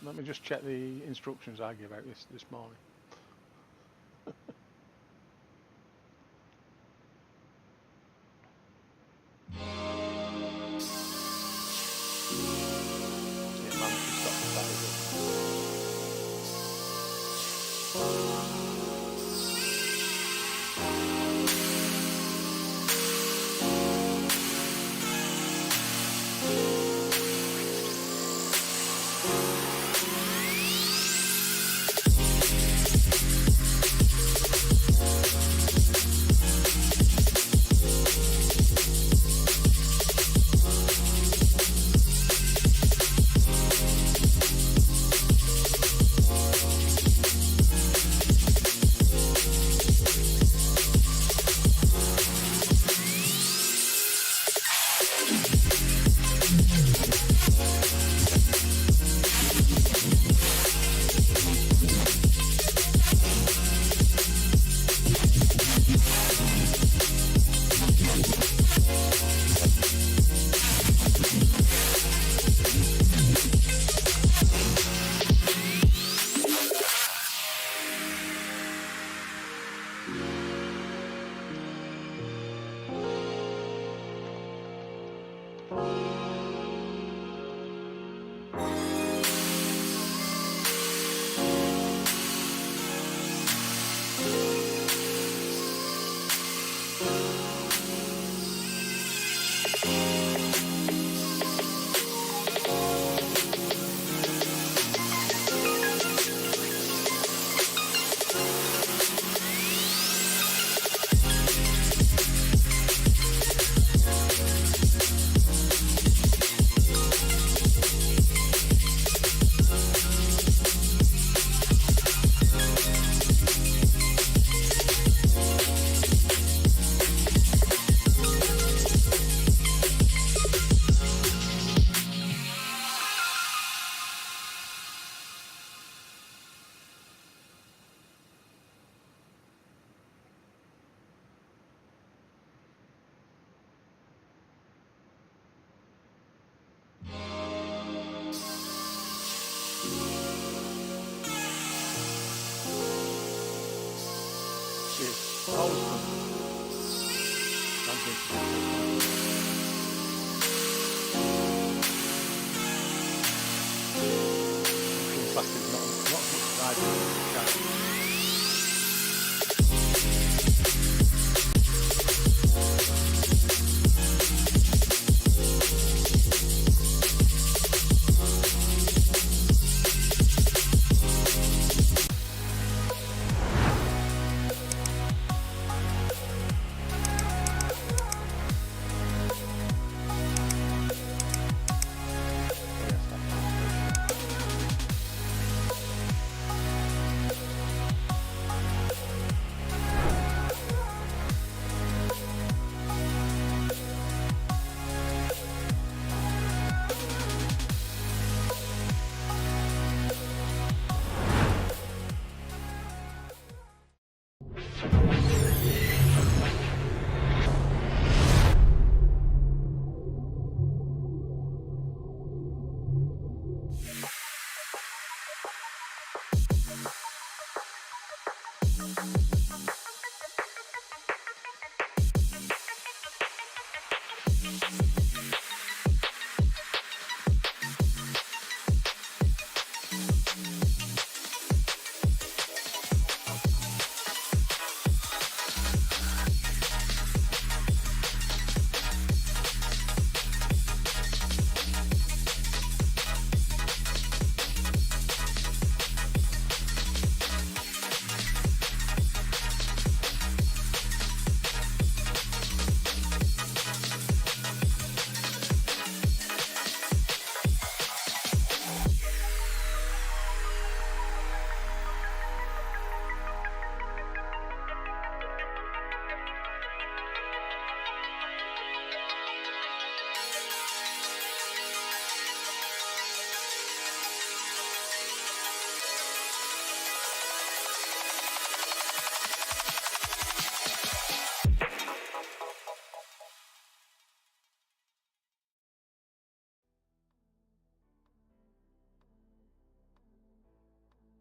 Let me just check the instructions I gave out this morning.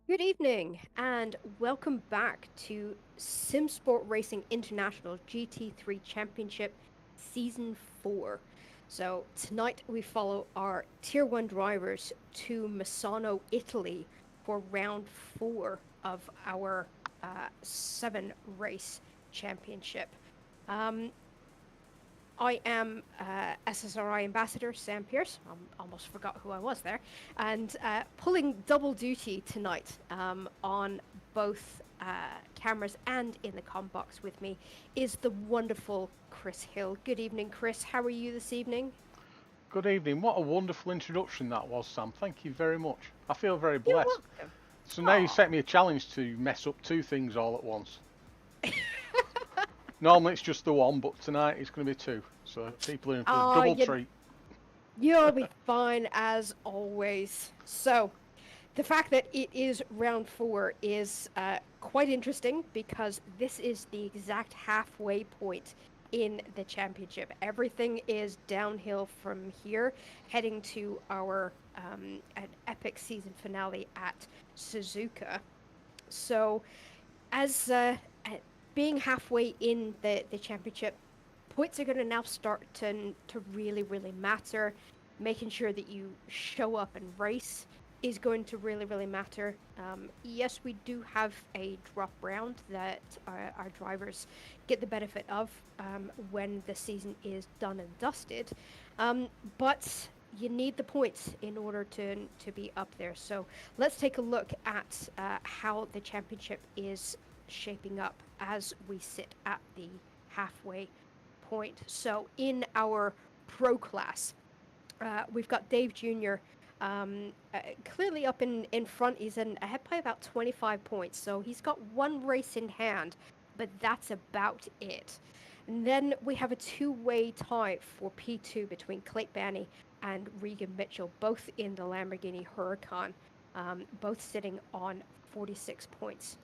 Good evening, and welcome back to Simsport Racing International GT3 Championship Season 4. So, tonight we follow our Tier 1 drivers to Misano, Italy for round 4 of our 7 race championship. Um, I am SSRI Ambassador Sam Pierce. I almost forgot who I was there. And pulling double duty tonight on both cameras and in the comm box with me is the wonderful Chris Hill. Good evening, Chris. How are you this evening? Good evening. What a wonderful introduction that was, Sam. Thank you very much. I feel very You're blessed. welcome. So now you Aw. set me a challenge to mess up two things all at once. Normally it's just the one, but tonight it's going to be two. So people are in for a Ah, double treat. you'll be fine as always. So, the fact that it is round 4 is quite interesting because this is the exact halfway point in the championship. Everything is downhill from here, heading to our an epic season finale at Suzuka. So, as being halfway in the championship, points are going to now start to really, really matter. Making sure that you show up and race is going to really, really matter. Yes, we do have a drop round that our drivers get the benefit of when the season is done and dusted. But you need the points in order to be up there. So let's take a look at how the championship is shaping up as we sit at the halfway point. So in our pro class, we've got Dave Jr. Clearly up in front. He's ahead by about 25 points. So he's got one race in hand, but that's about it. And then we have a two-way tie for P2 between Clayt Banney and Regan Mitchell, both in the Lamborghini Huracan, both sitting on 46 points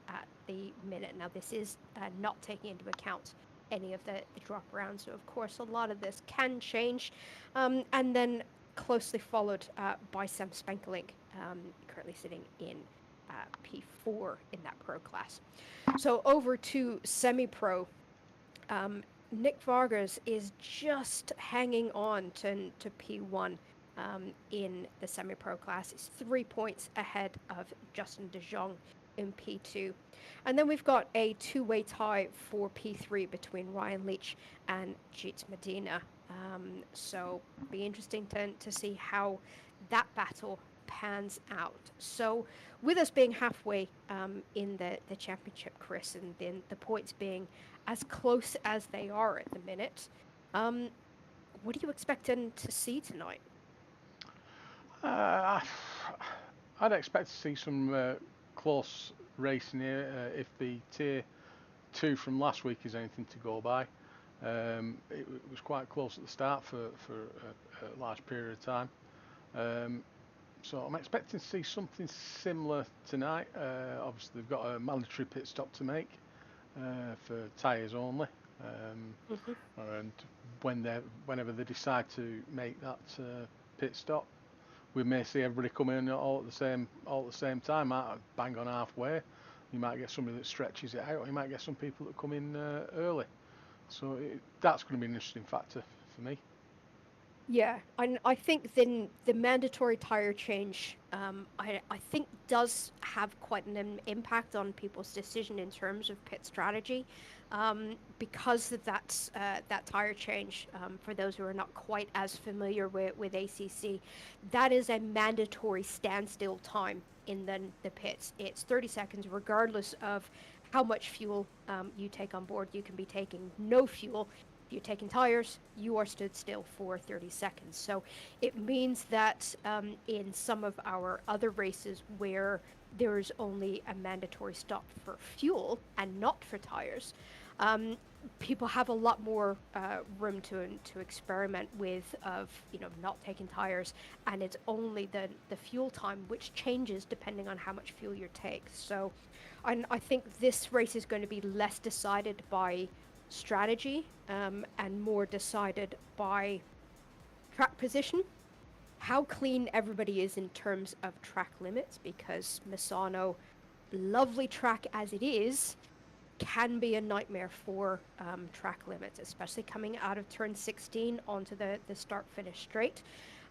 at the minute. Now, this is not taking into account any of the drop rounds. So, of course, a lot of this can change. And then closely followed by Sam Spankelink, currently sitting in P4 in that pro class. So over to semi pro. Nick Vargas is just hanging on to P1 in the semi pro class. He's 3 points ahead of Justin De Jong in P2. And then we've got a two-way tie for P3 between Ryan Leach and Jeets Medina. So be interesting to see how that battle pans out. So with us being halfway in the championship, Chris, and then the points being as close as they are at the minute, um, what are you expecting to see tonight? Uh, I'd expect to see some close racing here if the tier 2 from last week is anything to go by. It was quite close at the start for a large period of time. Um, So I'm expecting to see something similar tonight. Obviously, they've got a mandatory pit stop to make for tyres only, Mm-hmm. and whenever they decide to make that pit stop, we may see everybody come in all at the same time, bang on halfway. You might get somebody that stretches it out, or you might get some people that come in early. So that's going to be an interesting factor for me. Yeah, I think then the mandatory tire change, I think does have quite an impact on people's decision in terms of pit strategy, because of that tire change. For those who are not quite as familiar with ACC, that is a mandatory standstill time in the pits. It's 30 seconds, regardless of how much fuel you take on board. You can be taking no fuel. If you're taking tires, you are stood still for 30 seconds. So it means that in some of our other races where there is only a mandatory stop for fuel and not for tires, um, people have a lot more room to experiment with of not taking tires, and it's only the fuel time which changes depending on how much fuel you take. So I think this race is going to be less decided by strategy and more decided by track position how clean everybody is in terms of track limits, because Misano, lovely track as it is, can be a nightmare for track limits, especially coming out of turn 16 onto the start-finish straight.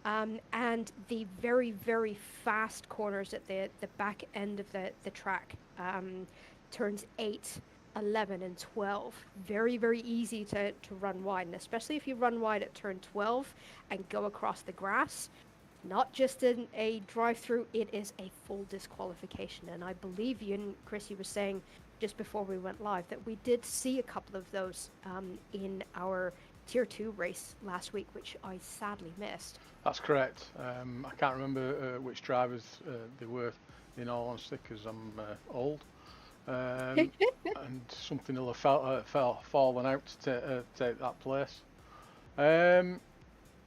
And the very, very fast corners at the back end of the track, turns 8, 11, and 12. Very, very easy to run wide, and especially if you run wide at turn 12 and go across the grass, not just a drive-through, it is a full disqualification. And I believe you and Chris, you were saying just before we went live that we did see a couple of those in our Tier 2 race last week, which I sadly missed. That's correct. I can't remember which drivers they were, in all honesty, because I'm old. And something will have fallen out to take that place.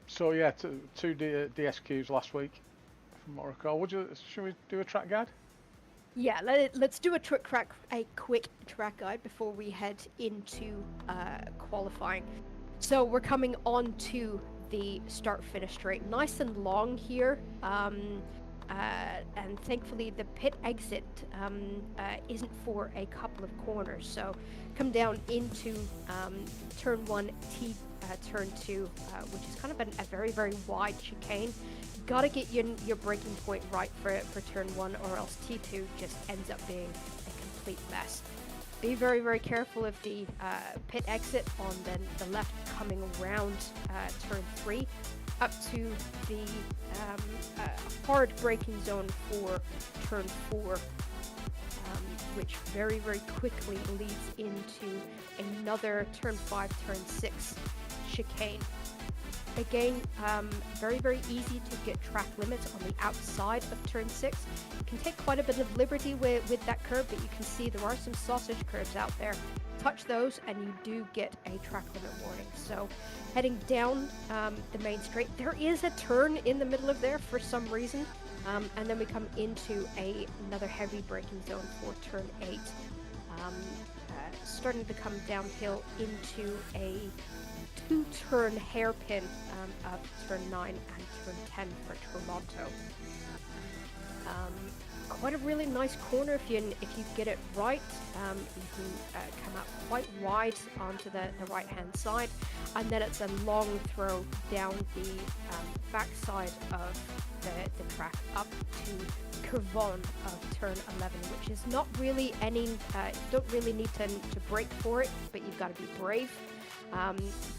So yeah, two DSQs last week, from what I recall. Should we do a track guide? Yeah, let's do a quick track guide before we head into qualifying. So we're coming on to the start-finish straight, nice and long here, and thankfully the pit exit isn't for a couple of corners. So come down into turn 1, turn 2, which is kind of a very, very wide chicane. Gotta get your braking point right for turn 1, or else T2 just ends up being a complete mess. Be very, very careful of the pit exit on the left, coming around turn 3 up to the hard braking zone for turn 4, which very, very quickly leads into another turn 5, turn 6 chicane. Again, very, very easy to get track limits on the outside of turn 6. You can take quite a bit of liberty with that curve, but you can see there are some sausage curves out there. Touch those and you do get a track limit warning. So heading down the main straight, there is a turn in the middle of there for some reason, and then we come into another heavy braking zone for turn 8, starting to come downhill into a 2-turn hairpin of turn 9 and turn 10 for Toronto. Quite a really nice corner if you get it right. You can come out quite wide onto the right hand side, and then it's a long throw down the back side of the track up to Curvon of turn 11, which is not really any, you don't really need to brake for it, but you've got to be brave.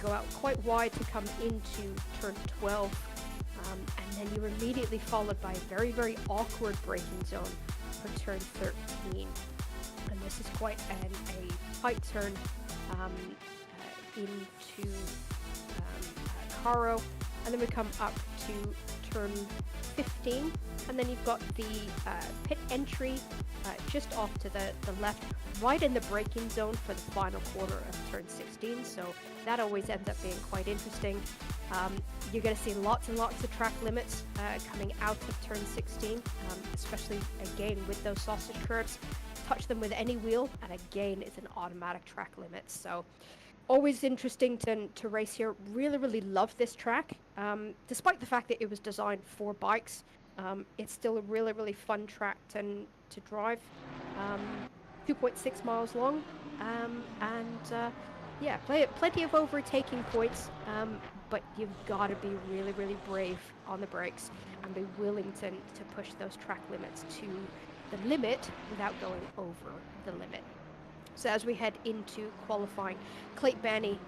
Go out quite wide to come into turn 12, and then you're immediately followed by a very, very awkward braking zone for turn 13. And this is quite a tight turn into Caro, and then we come up to turn 15, and then you've got the pit entry just off to the left, right in the braking zone for the final quarter of turn 16, so that always ends up being quite interesting. You're going to see lots and lots of track limits coming out of turn 16, especially again with those sausage curves. Touch them with any wheel, and again it's an automatic track limit. So always interesting to race here. Really, really love this track. Despite the fact that it was designed for bikes, it's still a really, really fun track to drive. 2.6 miles long, and yeah, plenty of overtaking points, but you've got to be really, really brave on the brakes and be willing to push those track limits to the limit without going over the limit. So as we head into qualifying, Clayton Benny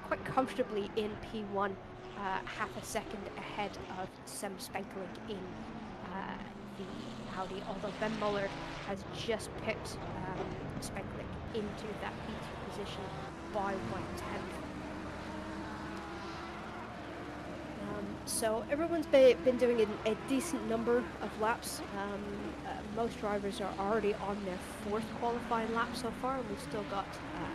quite comfortably in P1, half a second ahead of Sem Spenkeling in the Audi, although Ben Muller has just picked Spenkeling into that P2 position by 1/10. So everyone's been doing a decent number of laps. Most drivers are already on their 4th qualifying lap so far, and we've still got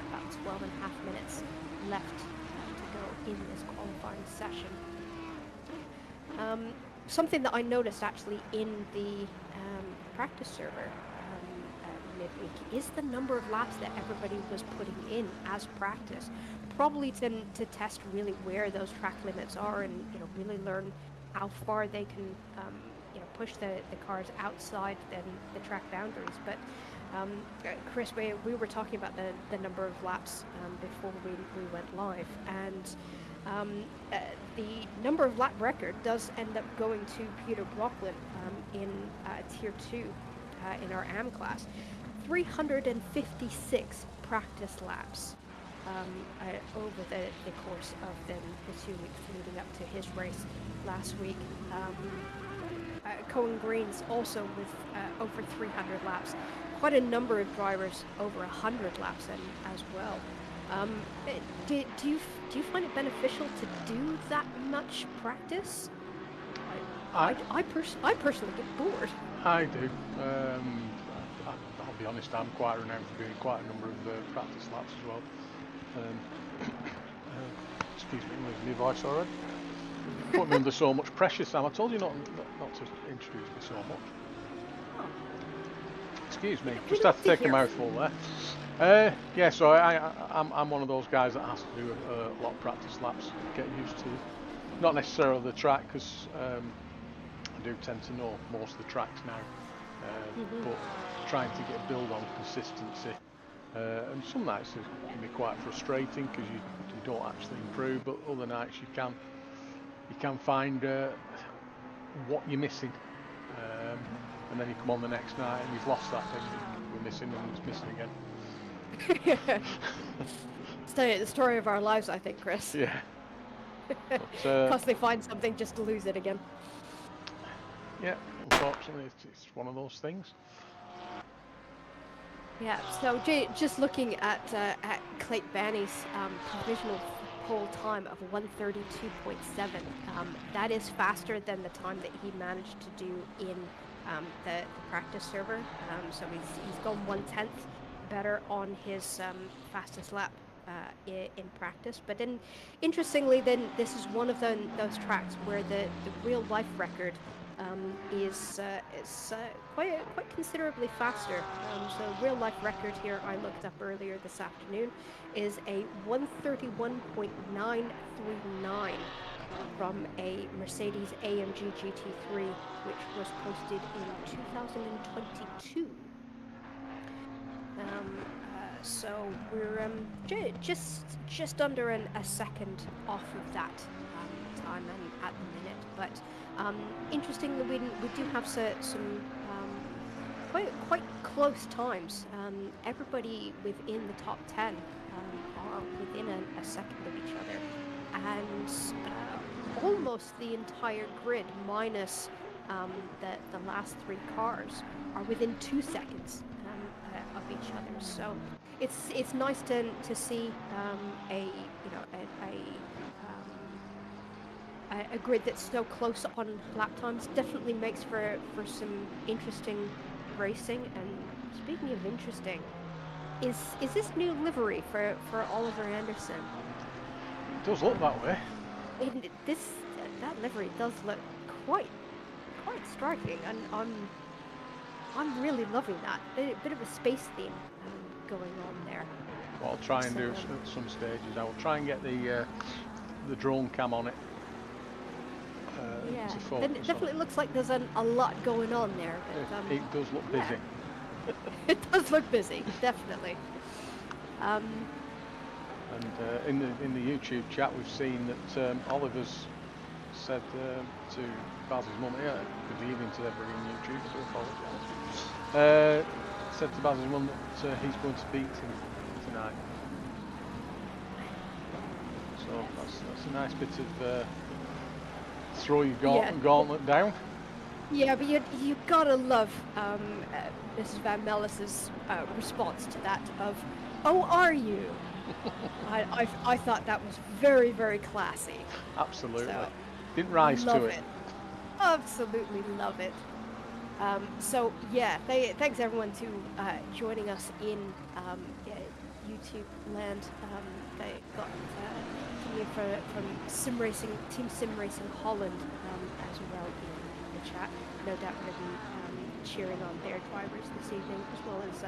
about 12.5 minutes left to go in this qualifying session. Something that I noticed actually in the practice server midweek is the number of laps that everybody was putting in as practice, probably to test really where those track limits are, and really learn how far they can push the cars outside the track boundaries. But Chris, we were talking about the number of laps before we went live, and the number of lap record does end up going to Peter Brocklin in Tier 2 in our AM class. 356 practice laps over the course of the 2 weeks leading up to his race last week. Cohen Green's also with over 300 laps. Quite a number of drivers over 100 laps in as well. Do you find it beneficial to do that much practice? I personally get bored. I do. I'll be honest, I'm quite renowned for doing quite a number of practice laps as well. Excuse me, I'm losing my voice already. Put me under so much pressure, Sam. I told you not to introduce me so much. Excuse me, just had to take a mouthful there. Yeah, so I'm one of those guys that has to do a lot of practice laps, get used to, not necessarily the track, because I do tend to know most of the tracks now, but trying to get build on consistency. And some nights it can be quite frustrating because you don't actually improve, but other nights you can find what you're missing, and then you come on the next night and you've lost that thing you're missing, and it's missing again. It's the story of our lives, I think, Chris. Yeah. Constantly find something just to lose it again. Yeah, unfortunately, it's one of those things. Yeah, so just looking at Clayton Banney's provisional pole time of 1:32.7, that is faster than the time that he managed to do in the practice server. So he's gone 1/10 better on his fastest lap in practice. But then, interestingly, then this is one of those tracks where the real life record is quite considerably faster. So real life record here, I looked up earlier this afternoon, is a 131.939 from a Mercedes AMG GT3, which was posted in 2022. So we're just under a second off of that time at the minute, but interestingly, we do have some quite close times. Everybody within the top 10 are within a second of each other, and almost the entire grid minus the last three cars are within 2 seconds of each other. So it's nice to see a grid that's so close on lap times. Definitely makes for some interesting racing. And speaking of interesting, is this new livery for Oliver Anderson? It does look that way. That livery does look quite striking, and I'm really loving that. A bit of a space theme going on there. What I'll try and do at some stages, I will try and get the drone cam on it. Yeah, to focus it definitely looks like there's a lot going on there. But, it does look busy. It does look busy, definitely. And in the YouTube chat, we've seen that Oliver's said to Baz's mum, yeah, good evening to everybody in YouTube, so apologise. Said to Baz's mum that he's going to beat him tonight. So that's a nice bit of throw your gauntlet down. Yeah, but you gotta love Mrs. Van Mellis's response to that of, "Oh, are you?" I thought that was very, very classy. Absolutely. So, didn't rise to it. Absolutely love it. So yeah, thanks everyone to joining us in YouTube land. They got from Team Sim Racing Holland as well in the chat. No doubt going to be cheering on their drivers this evening, as well as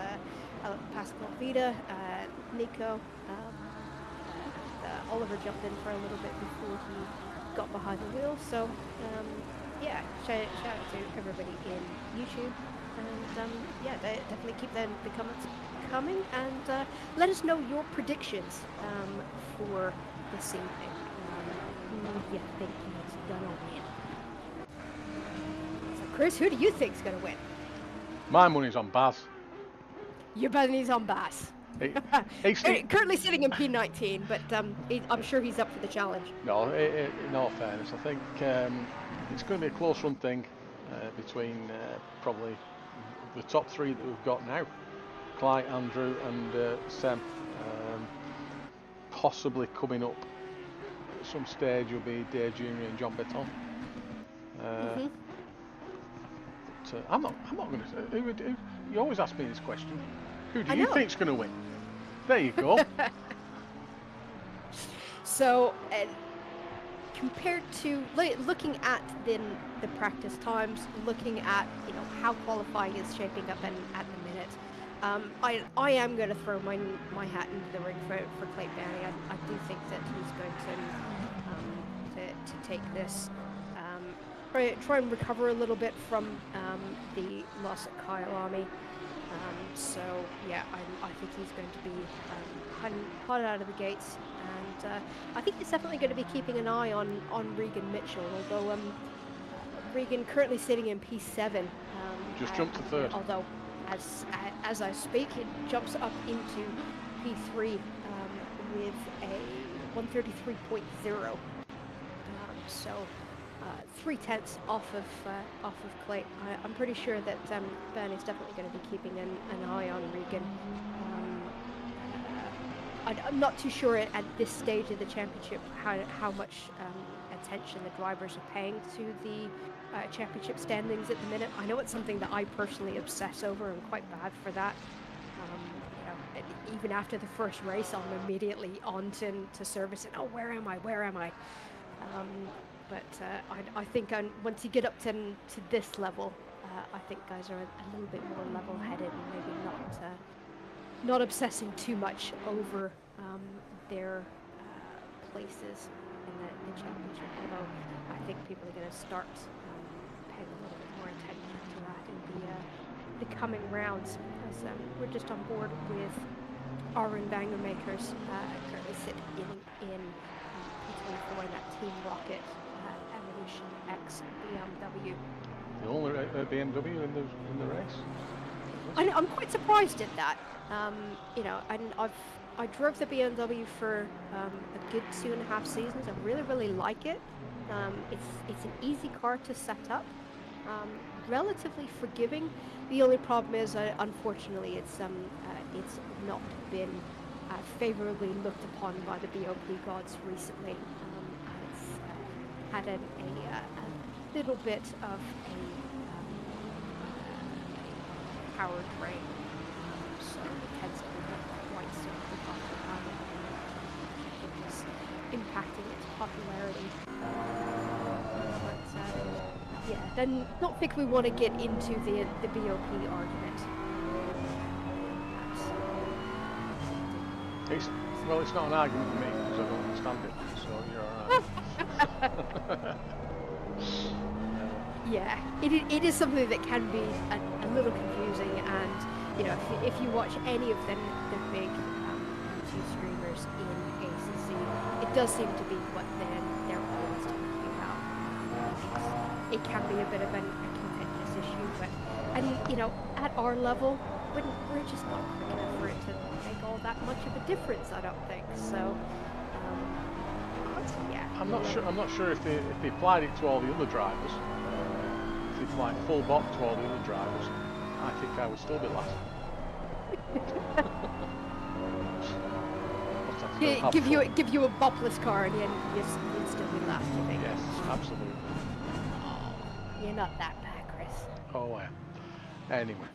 Pascal Vida, Nico. Oliver jumped in for a little bit before he got behind the wheel. So yeah, shout out to everybody in YouTube, and yeah, definitely keep the comments coming, and let us know your predictions for this evening. Who do you think is gonna win? So Chris, who do you think's gonna win? My money's on Baz. Your money's on Bass. He's Currently sitting in P19, but I'm sure he's up for the challenge. No, in all fairness, I think it's going to be a close run thing between probably the top three that we've got now. Clyde, Andrew and Sam. Possibly coming up at some stage will be Dave Jr. and John Bitton. I'm not going to. You always ask me this question. Who do you think's going to win? There you go. So, compared to looking at the practice times, looking at how qualifying is shaping up at the minute, I am going to throw my hat into the ring for Clayton Barry. I do think that he's going to take this. Try and recover a little bit from the loss at Kyalami. So yeah, I think he's going to be hot out of the gates, and I think he's definitely going to be keeping an eye on Regan Mitchell. Although Regan currently sitting in P7. Just jumped to third. Although as I speak, it jumps up into P3 with a 133.0. So. 0.3 off of Clay. I'm pretty sure that Ben is definitely going to be keeping an eye on Regan. I'm not too sure at this stage of the championship how much attention the drivers are paying to the championship standings at the minute. I know it's something that I personally obsess over. I'm quite bad for that. Even after the first race, I'm immediately on to service and where am I? But I think once you get up to this level, I think guys are a little bit more level-headed and maybe not obsessing too much over their places in the championship. Although I think people are going to start paying a little bit more attention to that in the coming rounds. As we're just on board with Arwen Bangermakers, currently sitting in P24 in that Team Rocket. Evolution X BMW. The only BMW in the race. I'm quite surprised at that. And I drove the BMW for a good 2.5 seasons. I really like it. It's an easy car to set up. Relatively forgiving. The only problem is, unfortunately, it's not been favorably looked upon by the BOP gods recently. Had a little bit of a powertrain, so it tends to be not quite so popular, which is impacting its popularity. But yeah, then not think we want to get into the BOP argument. It's not an argument for me because I don't understand it, so you're alright. Yeah, it is something that can be a little confusing, and if you watch any of the big YouTube streamers in ACC, it does seem to be what they're always talking about. It can be a bit of a contentious issue, but at our level, we're just not quick enough for it to make all that much of a difference, I don't think. So yeah. I'm not sure if they applied it to all the other drivers. If they applied full bop to all the other drivers, I think I would still be last. Give you a bopless car and you'd still be last, you think? Yes, absolutely. Oh, you're not that bad, Chris. Oh well. Anyway.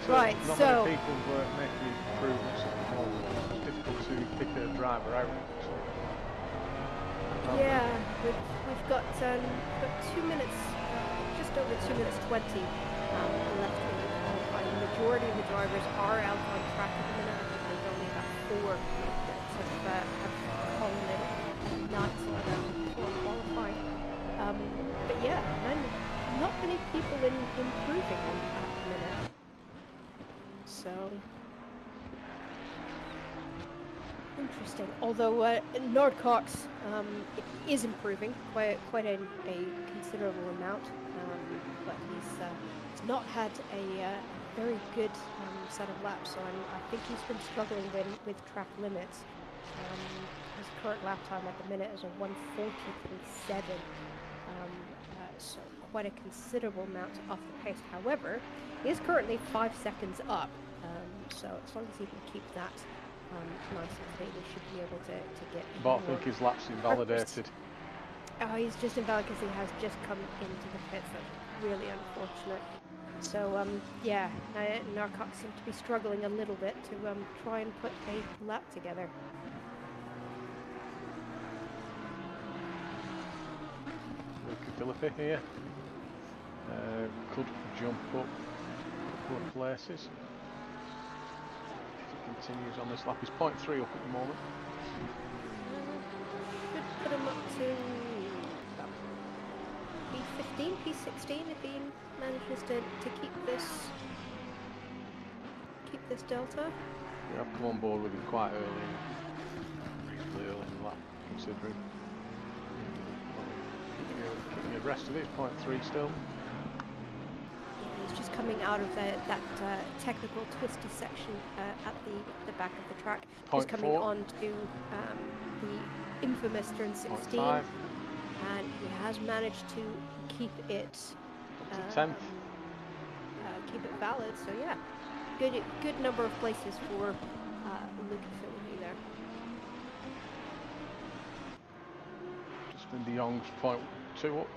Right, not so many people making improvements at the moment. It's difficult to pick a driver out. So. Yeah, we've got 2 minutes, just over 2 minutes 20 left in the qualifying. The majority of the drivers are out on track at the minute. I think there's only about 4 that have fallen in nice for qualifying. But yeah, not many people improving at the minute. So interesting. Although Nordcox is improving quite a considerable amount, but he's not had a very good set of laps. So I think he's been struggling with track limits. His current lap time at the minute is a 1:43.7. So quite a considerable amount off the pace. However, he is currently 5 seconds up. So as long as he can keep that nice and clean, he should be able to get. But I think his lap's invalidated. Oh, he's just invalid because he has just come into the pits. That's really unfortunate. So yeah, Narcox seems to be struggling a little bit to try and put a lap together. Philippi here could jump up a couple of places if he continues on this lap. He's 0.3 up at the moment. Should put him up to P15, P16 if he manages to keep this delta. Yeah, I've come on board with him quite reasonably early in the lap, considering. The rest of it is 0.3 still. Yeah, he's just coming out of that technical twisty section at the back of the track. He's coming on to the infamous turn 16, and he has managed to keep it up to 10th. Keep it valid. So yeah, good number of places for Luke Philippi there. Justin de Jong's 0.2 up.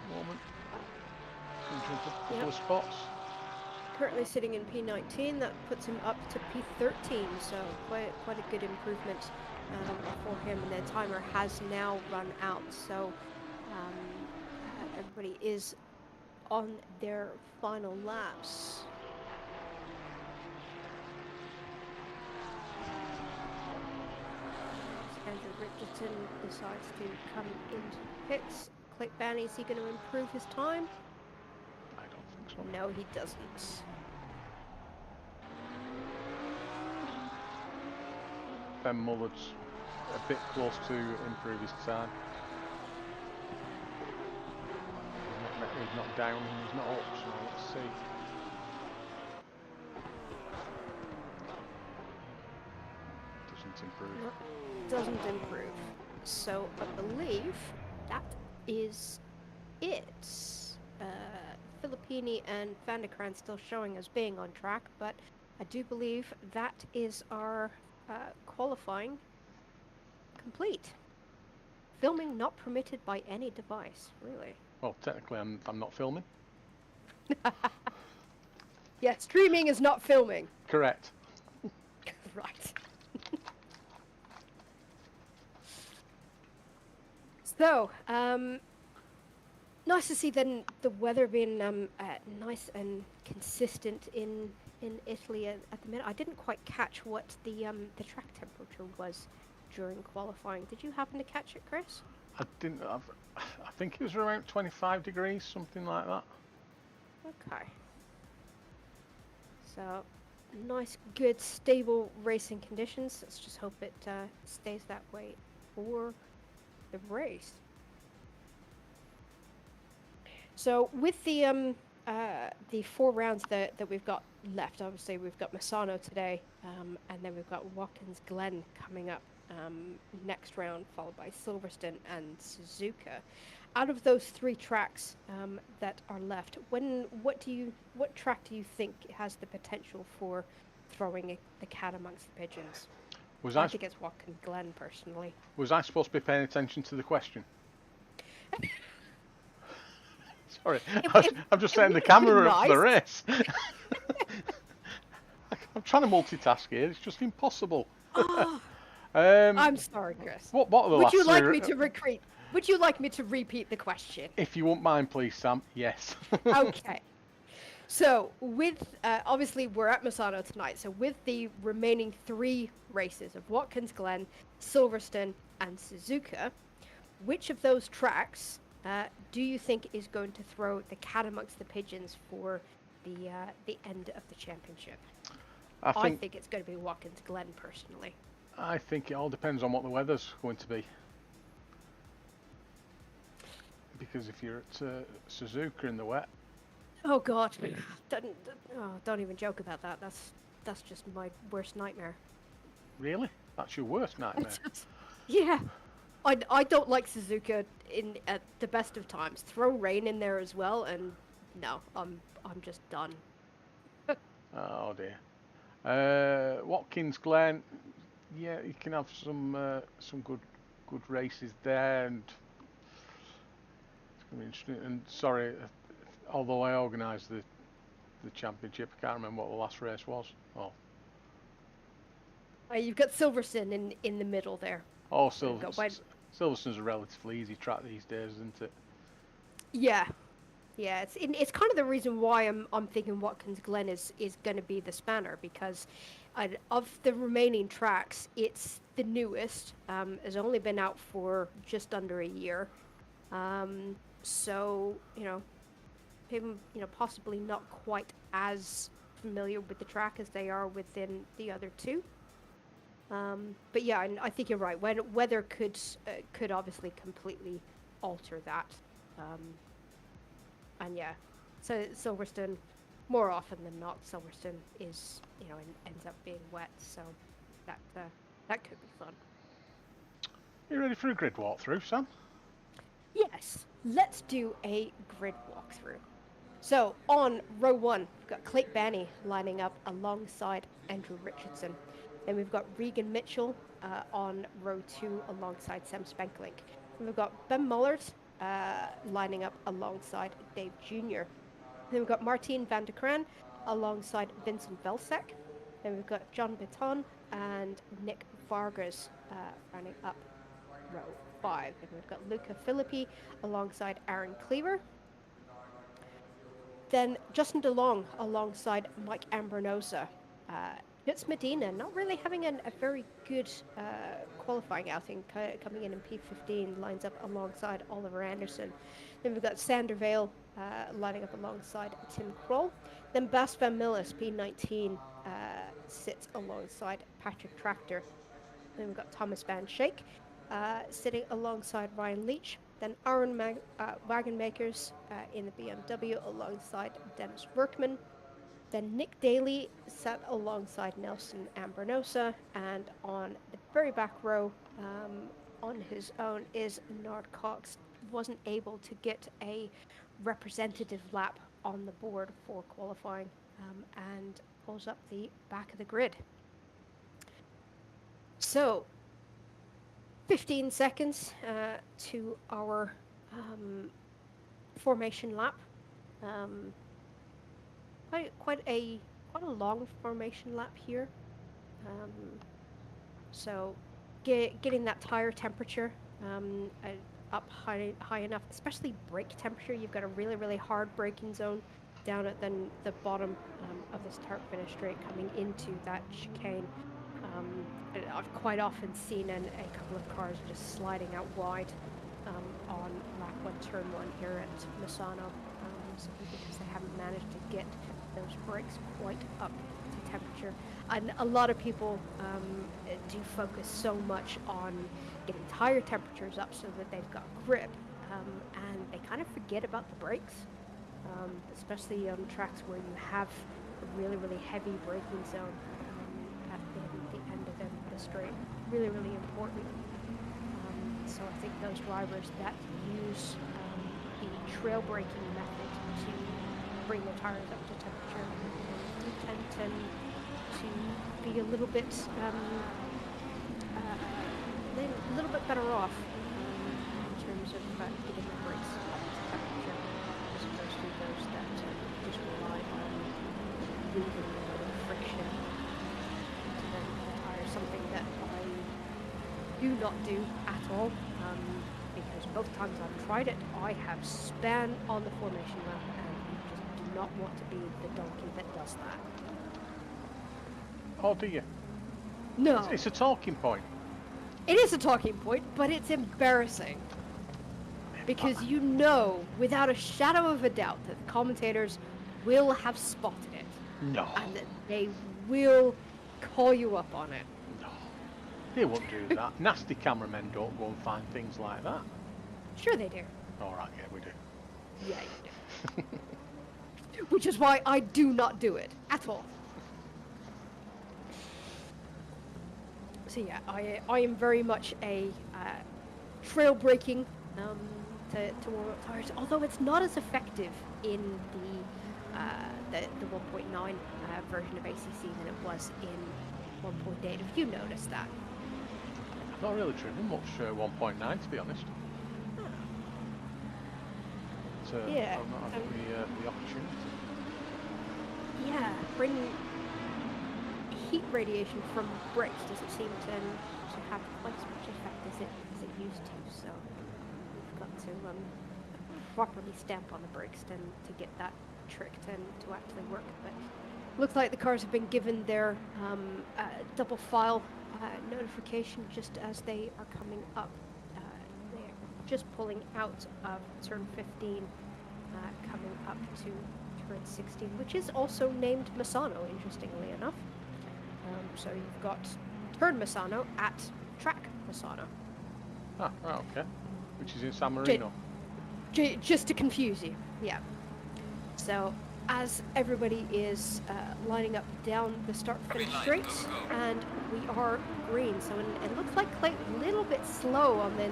Moment. A couple of spots. Currently sitting in P19, that puts him up to P13, so quite a good improvement for him. And the timer has now run out, so everybody is on their final laps. Andrew Richardson decides to come into pits. Click Banny, is he going to improve his time? I don't think so. No, he doesn't. Ben Mullard's a bit close to improve his time. He's not down, he's not up, so let's see. Doesn't improve. No, doesn't improve. So I believe that is it. Filippini and Van der Kraan still showing as being on track, but I do believe that is our qualifying complete. Filming not permitted by any device, really. Well, technically I'm not filming. Yeah, streaming is not filming. Correct. Right. So, nice to see then the weather being nice and consistent in Italy at the minute. I didn't quite catch what the track temperature was during qualifying. Did you happen to catch it, Chris? I didn't. I think it was around 25 degrees, something like that. Okay. So, nice, good, stable racing conditions. Let's just hope it stays that way for the race. So with the 4 rounds that we've got left, obviously we've got Misano today, and then we've got Watkins Glen coming up next round, followed by Silverstone and Suzuka. Out of those 3 tracks that are left, what track do you think has the potential for throwing the cat amongst the pigeons? I think it's Watkins Glen, personally. Was I supposed to be paying attention to the question? Sorry, I'm just setting the camera up for the race. I'm trying to multitask here. It's just impossible. Oh, I'm sorry, Chris. What are the last Would you like me to repeat? Would you like me to repeat the question? If you won't mind, please, Sam. Yes. Okay. So with obviously we're at Misano tonight. So with the remaining 3 races of Watkins Glen, Silverstone, and Suzuka, which of those tracks do you think is going to throw the cat amongst the pigeons for the end of the championship? I think it's going to be Watkins Glen, personally. I think it all depends on what the weather's going to be. Because if you're at Suzuka in the wet... Oh God, don't even joke about that. That's just my worst nightmare. Really? That's your worst nightmare? Yeah. I don't like Suzuka at the best of times. Throw rain in there as well, and no, I'm just done. Oh dear. Watkins Glen, yeah, you can have some good races there, and it's going to be interesting. And sorry, although I organised the championship, I can't remember what the last race was. Oh. You've got Silverstone in the middle there. Oh, Silverstone's a relatively easy track these days, isn't it? Yeah, yeah. It's kind of the reason why I'm thinking Watkins Glen is going to be the spanner, because of the remaining tracks, it's the newest. Has only been out for just under a year, so people possibly not quite as familiar with the track as they are within the other two. But yeah, I think you're right. Weather could obviously completely alter that. And yeah, so Silverstone, more often than not, Silverstone is ends up being wet. So that could be fun. You ready for a grid walkthrough, Sam? Yes, let's do a grid walkthrough. So on row 1, we've got Clayton Banney lining up alongside Andrew Richardson. Then we've got Regan Mitchell on row 2 alongside Sam Spanklink. Then we've got Ben Mullers lining up alongside Dave Jr. Then we've got Martijn van der Kraan alongside Vincent Velsack. Then we've got John Bitton and Nick Vargas running up row 5. Then we've got Luca Filippi alongside Aaron Cleaver. Then Justin DeLong alongside Mike Ambrinosa. Nutz Medina not really having a very good qualifying outing, coming in P15, lines up alongside Oliver Anderson. Then we've got Sander Vale lining up alongside Tim Kroll. Then Bas van Millis, P19, sits alongside Patrick Tractor. Then we've got Thomas Van Schaik sitting alongside Ryan Leach. Then Aaron Wagenmakers in the BMW alongside Dennis Workman. Then Nick Daly sat alongside Nelson Ambrinosa, and on the very back row, on his own, is Nard Cox. Wasn't able to get a representative lap on the board for qualifying, and pulls up the back of the grid. So, 15 seconds to our formation lap. Quite a long formation lap here. So getting that tire temperature up high enough, especially brake temperature. You've got a really hard braking zone down at the bottom of the start finish straight coming into that chicane. I've quite often seen a couple of cars just sliding out wide on lap 1, turn 1 here at Misano, simply because they haven't managed to get those brakes quite up to temperature. And a lot of people do focus so much on getting tire temperatures up so that they've got grip, and they kind of forget about the brakes, especially on tracks where you have a really heavy braking zone at the end of the straight. Really important. So I think those drivers that use the trail braking method to bring the tires up to temperature do tend to be a little bit better off in terms of getting the brakes up to temperature, as opposed to those that just rely on moving the friction to the tires, something that I do not do at all, because both times I've tried it, I have span on the formation lap, and you just do not want to be the donkey that does that. Oh, do you? No. It's a talking point. It is a talking point, but it's embarrassing. Because you know, without a shadow of a doubt, that the commentators will have spotted it. No. And that they will call you up on it. No. They won't do that. Nasty cameramen don't go and find things like that. Sure they do. Alright, yeah, we do. Yeah, you do. Which is why I do not do it at all. So yeah, I am very much a trail braking to warm up tires, although it's not as effective in the 1.9 version of ACC than it was in 1.8. If you noticed that. I've not really driven much 1.9 to be honest. Yeah. I've not had the opportunity. Yeah, bringing heat radiation from brakes doesn't seem to have quite as much effect as it used to, so we've got to properly stamp on the brakes to get that trick to actually work. But looks like the cars have been given their double file notification just as they are coming up. They're just pulling out of turn 15, coming up to turn 16, which is also named Misano, interestingly enough. So you've got turn Misano at track Misano. Ah, right, okay. Which is in San Marino. Just to confuse you, yeah. So as everybody is lining up down the start-finish straight, and we are green. So it looks like Clay a little bit slow on the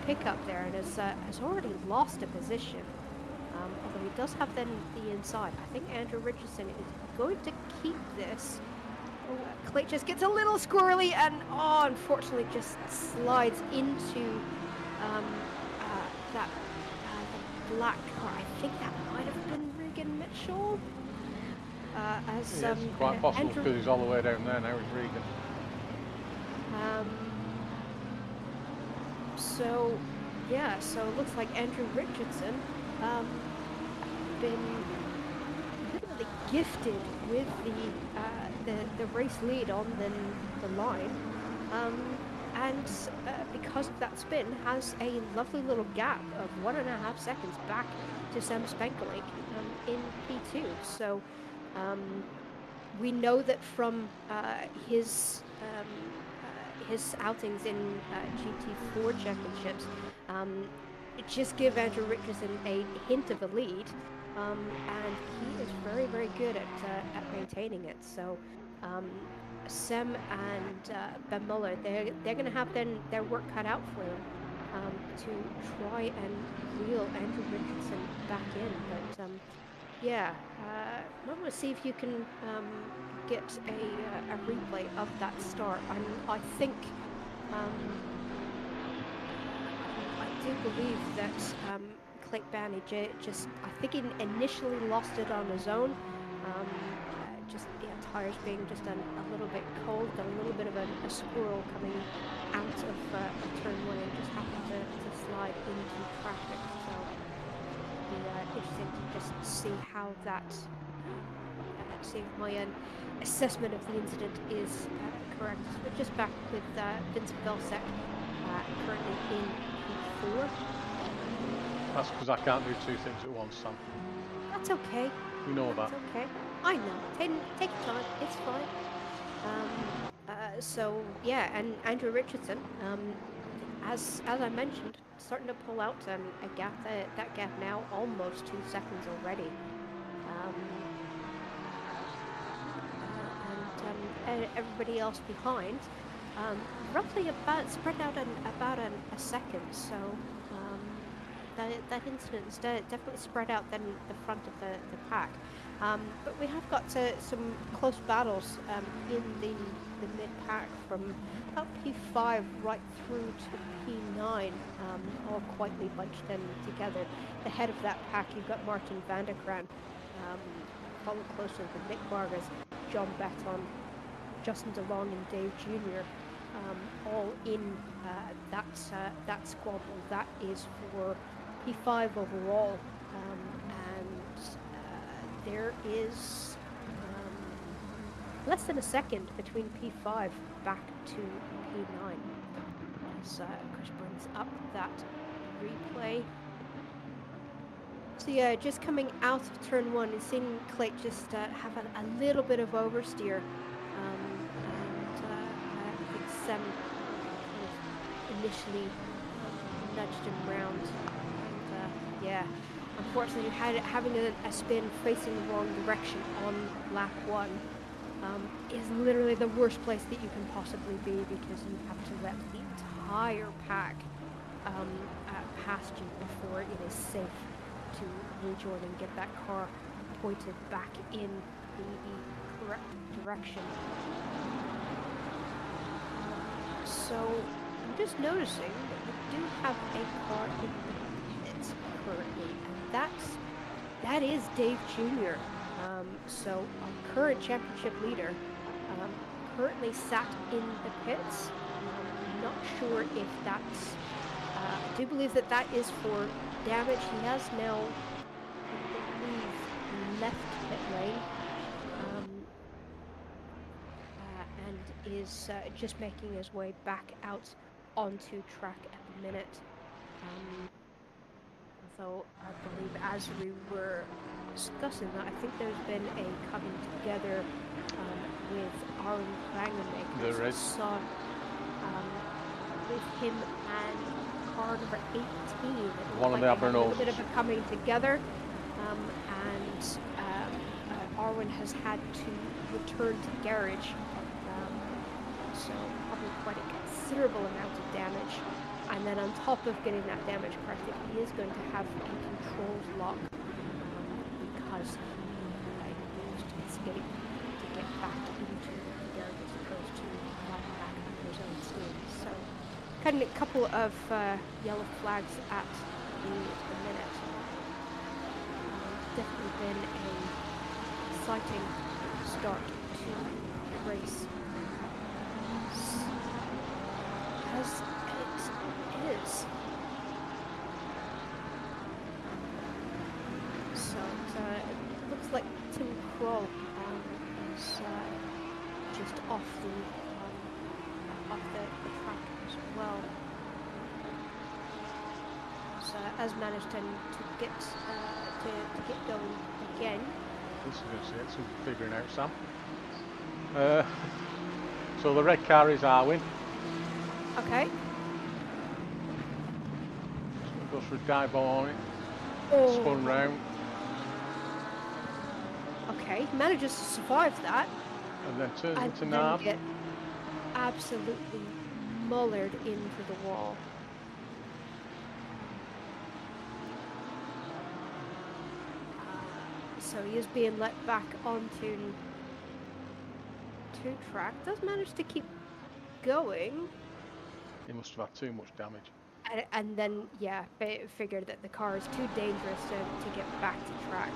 pickup there, and has already lost a position. Although he does have then the inside. I think Andrew Richardson is going to keep this. Clay just gets a little squirrely and, unfortunately just slides into that the black car. I think that might have been Regan Mitchell. As Yeah, it's quite possible because he's all the way down there now with Regan. So, yeah, so it looks like Andrew Richardson been literally gifted with the race lead on the line, and because of that spin, has a lovely little gap of 1.5 seconds back to Sam Spenkelink in P2. So we know that from his outings in GT4 championships, just give Andrew Richardson a hint of a lead, and he is very, very good at maintaining it. So Sem and Ben Muller, they're going to have their work cut out for them to try and reel Andrew Richardson back in. But yeah, I'm going to see if you can get a replay of that start. I think I do believe that Clay Banny just, I think he initially lost it on his own. Just tires being just a little bit cold, got a little bit of a squirrel coming out of turn 1 and just happened to slide into traffic. So it'll be interesting to just see how that, see if my assessment of the incident is correct. We're just back with Vincent Belsek, currently in P4. That's because I can't do two things at once, Sam. That's okay. You know that. That's okay. I know. Take your time. It's fine. So yeah, and Andrew Richardson, as I mentioned, starting to pull out a gap. That gap now almost 2 seconds already. And everybody else behind, roughly about spread out about a second. So that incident is definitely spread out than the front of the pack. But we have got some close battles in the mid-pack from about P5 right through to P9, all quietly bunched in together. The head of that pack, you've got Martin van der Kraan, followed closely with Nick Vargas, John Baton, Justin DeLong and Dave Jr., all in that squabble. That is for P5 overall, and there is less than a second between P5 back to P9. as Chris brings up that replay. So yeah, just coming out of turn 1 and seeing Clayt just have a little bit of oversteer, and I think Sam kind of initially nudged him round, and yeah, unfortunately having a spin facing the wrong direction on lap 1 is literally the worst place that you can possibly be, because you have to let the entire pack past you before it is safe to rejoin and get that car pointed back in the correct direction. So I'm just noticing that we do have a car in the pits currently, and that is Dave Jr. So our current championship leader currently sat in the pits. I'm not sure if that's I do believe that is for damage. He has now, I believe, left pit lane, and is just making his way back out onto track at the minute. So I believe, as we were discussing that, I think there's been a coming together with Aaron Wangermakers. There is. Saw with him and car number 18. One of the Abernols. A little bit of a coming together, and Arwen has had to return to garage, so probably quite a considerable amount of damage. And then on top of getting that damage corrected, he is going to have a controls lock, because he used escape to get back into the garage as opposed to riding back under his own steam. So cutting a couple of yellow flags at the minute. Definitely been a exciting start to the race, as it is. So it looks like Tim Kroll is just off the track as well. So has managed to get going again. This is going to get some figuring out, Sam. So the red car is Arwen. Okay. Goes for a dive on it. Oh. Spun round. Okay, manages to survive that. And then turns And into then Nard. get absolutely mullered into the wall. So he is being let back onto track. Does manage to keep going. He must have had too much damage. And then, yeah, figured that the car is too dangerous to get back to track.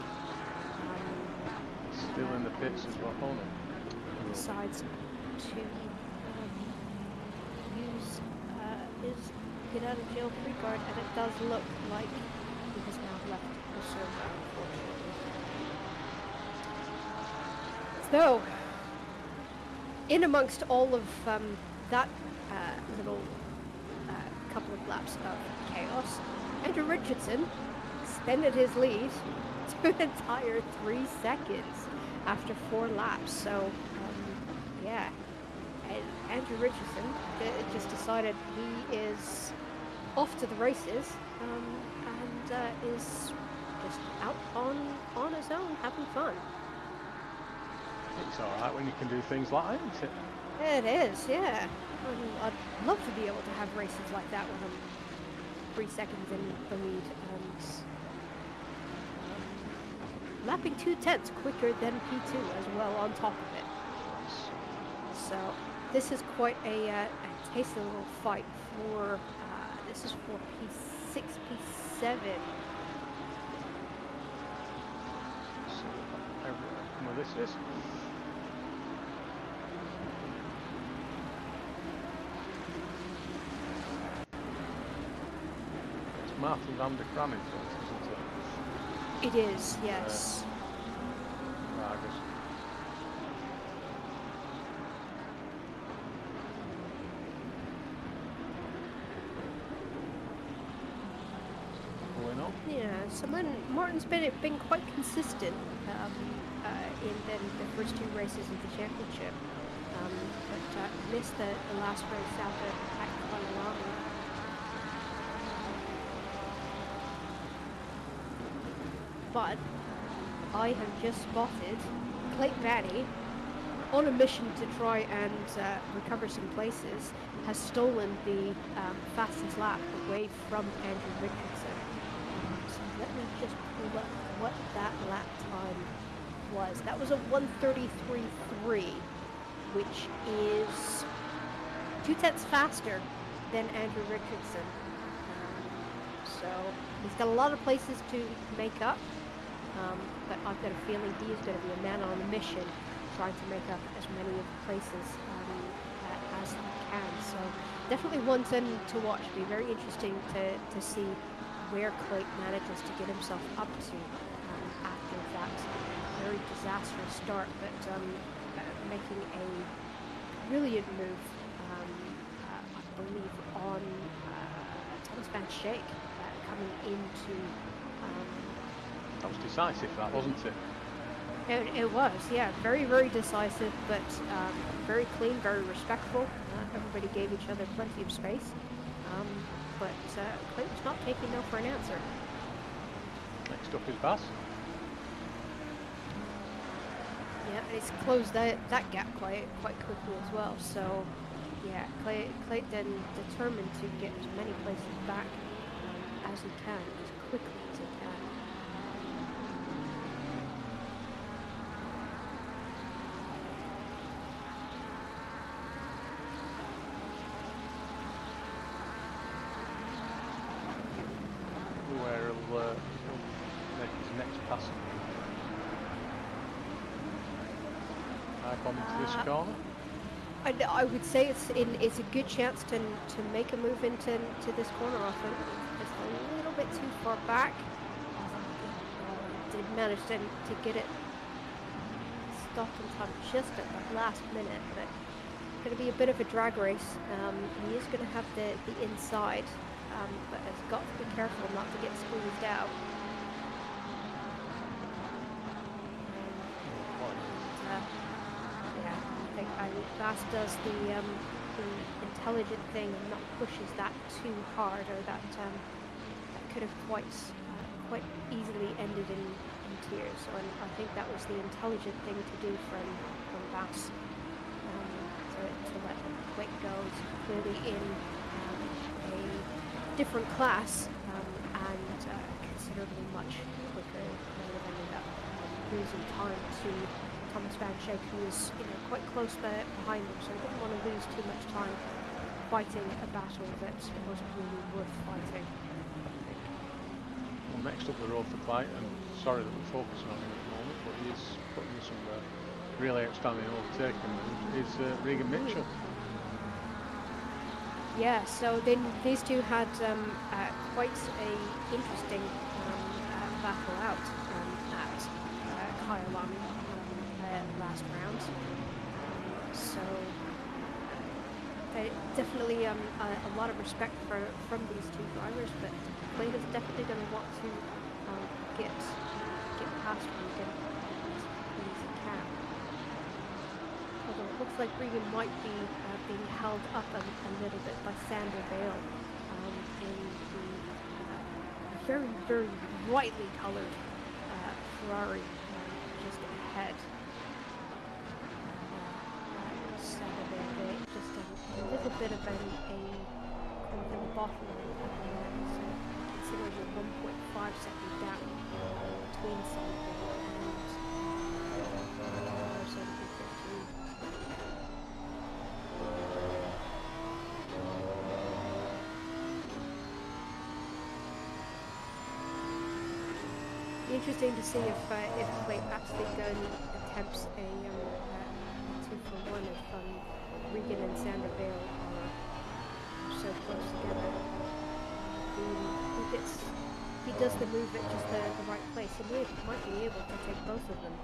Still in the pits as well, hold on. Decides to use his get out of jail free card, and it does look like he has now left the server, unfortunately. So, in amongst all of that little couple of laps of chaos, Andrew Richardson extended his lead to an entire 3 seconds after 4 laps. So, yeah, Andrew Richardson just decided he is off to the races, and is just out on his own, having fun. It's alright when you can do things like that, isn't it? It is, yeah. I'd love to be able to have races like that when I'm 3 seconds in the lead, and lapping 2/10 quicker than P2 as well on top of it. So this is quite a tasty little fight for, this is for P6, P7. So, well, this is. It's Martin van der Kram, isn't it? It is, yes. Vargas. Yeah, so Martin's been quite consistent in the first two races of the championship, but missed the last race out at Kyalami. But I have just spotted Clayton Batty on a mission to try and recover some places, has stolen the fastest lap away from Andrew Richardson. So let me just pull up what that lap time was. That was a 1:33.3, which is 2/10 faster than Andrew Richardson. So he's got a lot of places to make up, but I've got a feeling he is going to be a man on a mission, trying to make up as many of the places as he can. So definitely one to watch. It'll be very interesting to see where Clayton manages to get himself up to after that very disastrous start, but making a brilliant move, I believe, on Thomas Van Schaik coming into... that was decisive, that, wasn't it? It was, yeah, very, very decisive, but very clean, very respectful. Everybody gave each other plenty of space, but Clayton's not taking no for an answer. Next up is Bass. Yeah, and he's closed that gap quite quickly as well. So, yeah, Clayton determined to get as many places back as he can, as quickly as he can. Where he'll make his next pass. Back onto this corner. I would say it's a good chance to make a move into this corner. I think just a little bit too far back. Did manage to get it stopped in time just at the last minute, but going to be a bit of a drag race. He is going to have the inside, but has got to be careful not to get squeezed out. I think Bass does the intelligent thing and not pushes that too hard, or that could have quite easily ended in tears. So I think that was the intelligent thing to do from Bass, to let him quick go. It's clearly in a different class and considerably much quicker. They would have ended up losing time to Thomas Van Schaik, who was quite close behind him, so he didn't want to lose too much time fighting a battle that wasn't really worth fighting. Well, next up the road for Clayton. Sorry that we're focusing on him at the moment, but he is putting in some really outstanding overtaking moves. Is Regan Mitchell. Yeah, so then these two had quite a interesting battle out at Kyalami last round. So definitely a lot of respect from these two drivers, but Clayton's definitely going to want to get past Regan as soon as he can. Although it looks like Regan might be being held up a little bit by Sander Bale in the very, very brightly colored Ferrari just ahead. Sander Bale just a little bit of a kind of in the bottom so considerably 1.5 second gap between Sander Bale and Mercedes 15. Interesting to see if Clayton actually attempts a 2-for-1 if Regan and Sander Bale are so close together. He does the move at just the right place. He might be able to take both of them.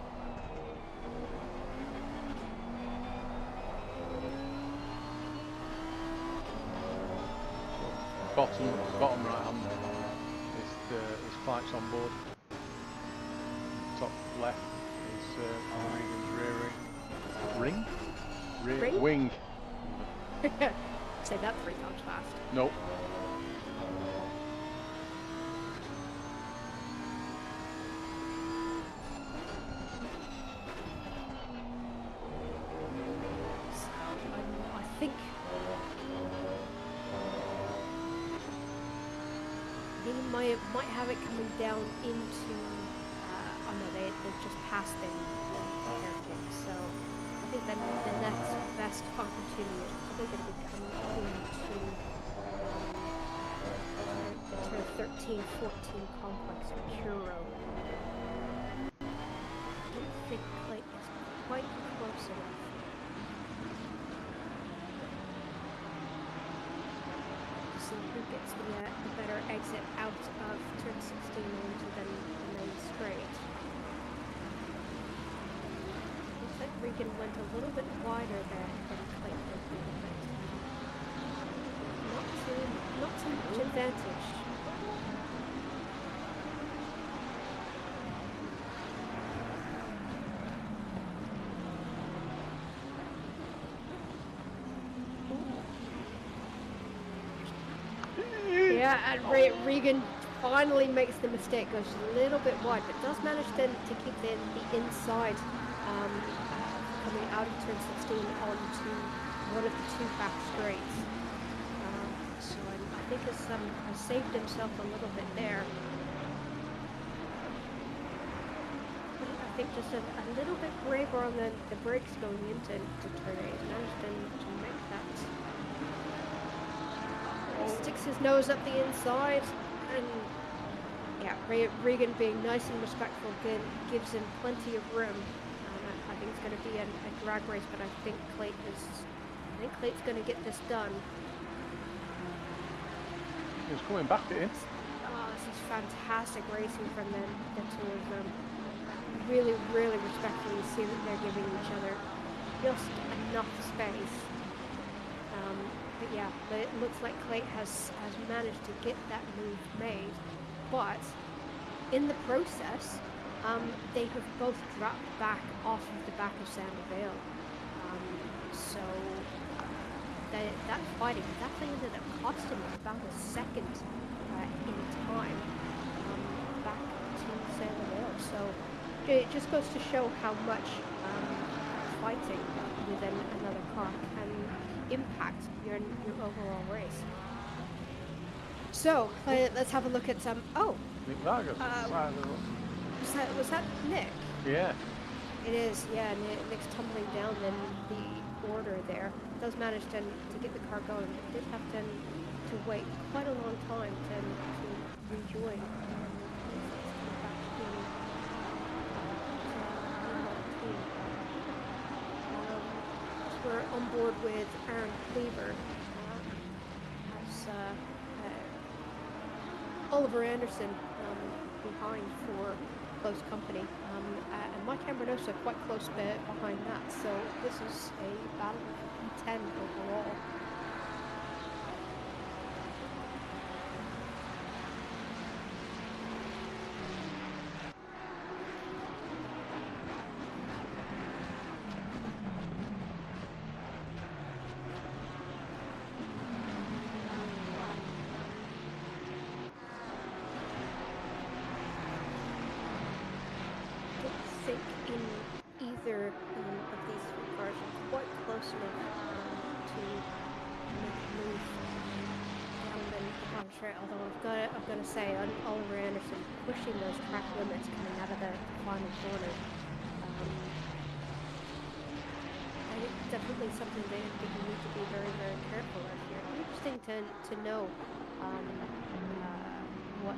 Bottom right hand is flights on board. Top left is Regan's rear ring. Ring? Wing. Say that 3 times fast. Nope. I think they might have it coming down into. Oh no, they've just passed the hairpin. So I think that the next best opportunity is probably going to be coming into the turn 13-14 complex or Churro. I don't think Clay is quite close enough. Who gets the better exit out of turn 16 into the main straight. Looks like Regan went a little bit wider there than Clayton did, but not too much advantage. Yeah, and Regan finally makes the mistake, goes a little bit wide, but does manage then to keep the inside coming out of turn 16 onto one of the 2 back straights. So I think has saved himself a little bit there. But I think just a little bit braver on the brakes going into turn 8. Managed to make that. Sticks his nose up the inside, and yeah, Regan being nice and respectful gives him plenty of room. I think it's going to be a drag race, but I think Clayton's going to get this done. He's coming back at him. Oh, this is fantastic racing from the 2 of them. Really, really respectful. You see that they're giving each other just enough space. But yeah, it looks like Clay has managed to get that move made, but in the process, they have both dropped back off of the back of Sandoval. So that fighting definitely ended up costing him about a second in time back to Sandoval. So it just goes to show how much fighting within another car can impact your overall race. So let's have a look at some. Oh, was that Nick? Yeah. It is. Yeah, Nick's tumbling down in the order there. Does manage to get the car going, but did have to wait quite a long time to rejoin. We're on board with Aaron Cleaver as Oliver Anderson behind for close company, and Mike Ambrinosa quite close behind that. So this is a battle of 10 overall. Although I've got to say, Oliver Anderson pushing those track limits coming out of the final corner. I think definitely something that you need to be very, very careful of here. Interesting to know what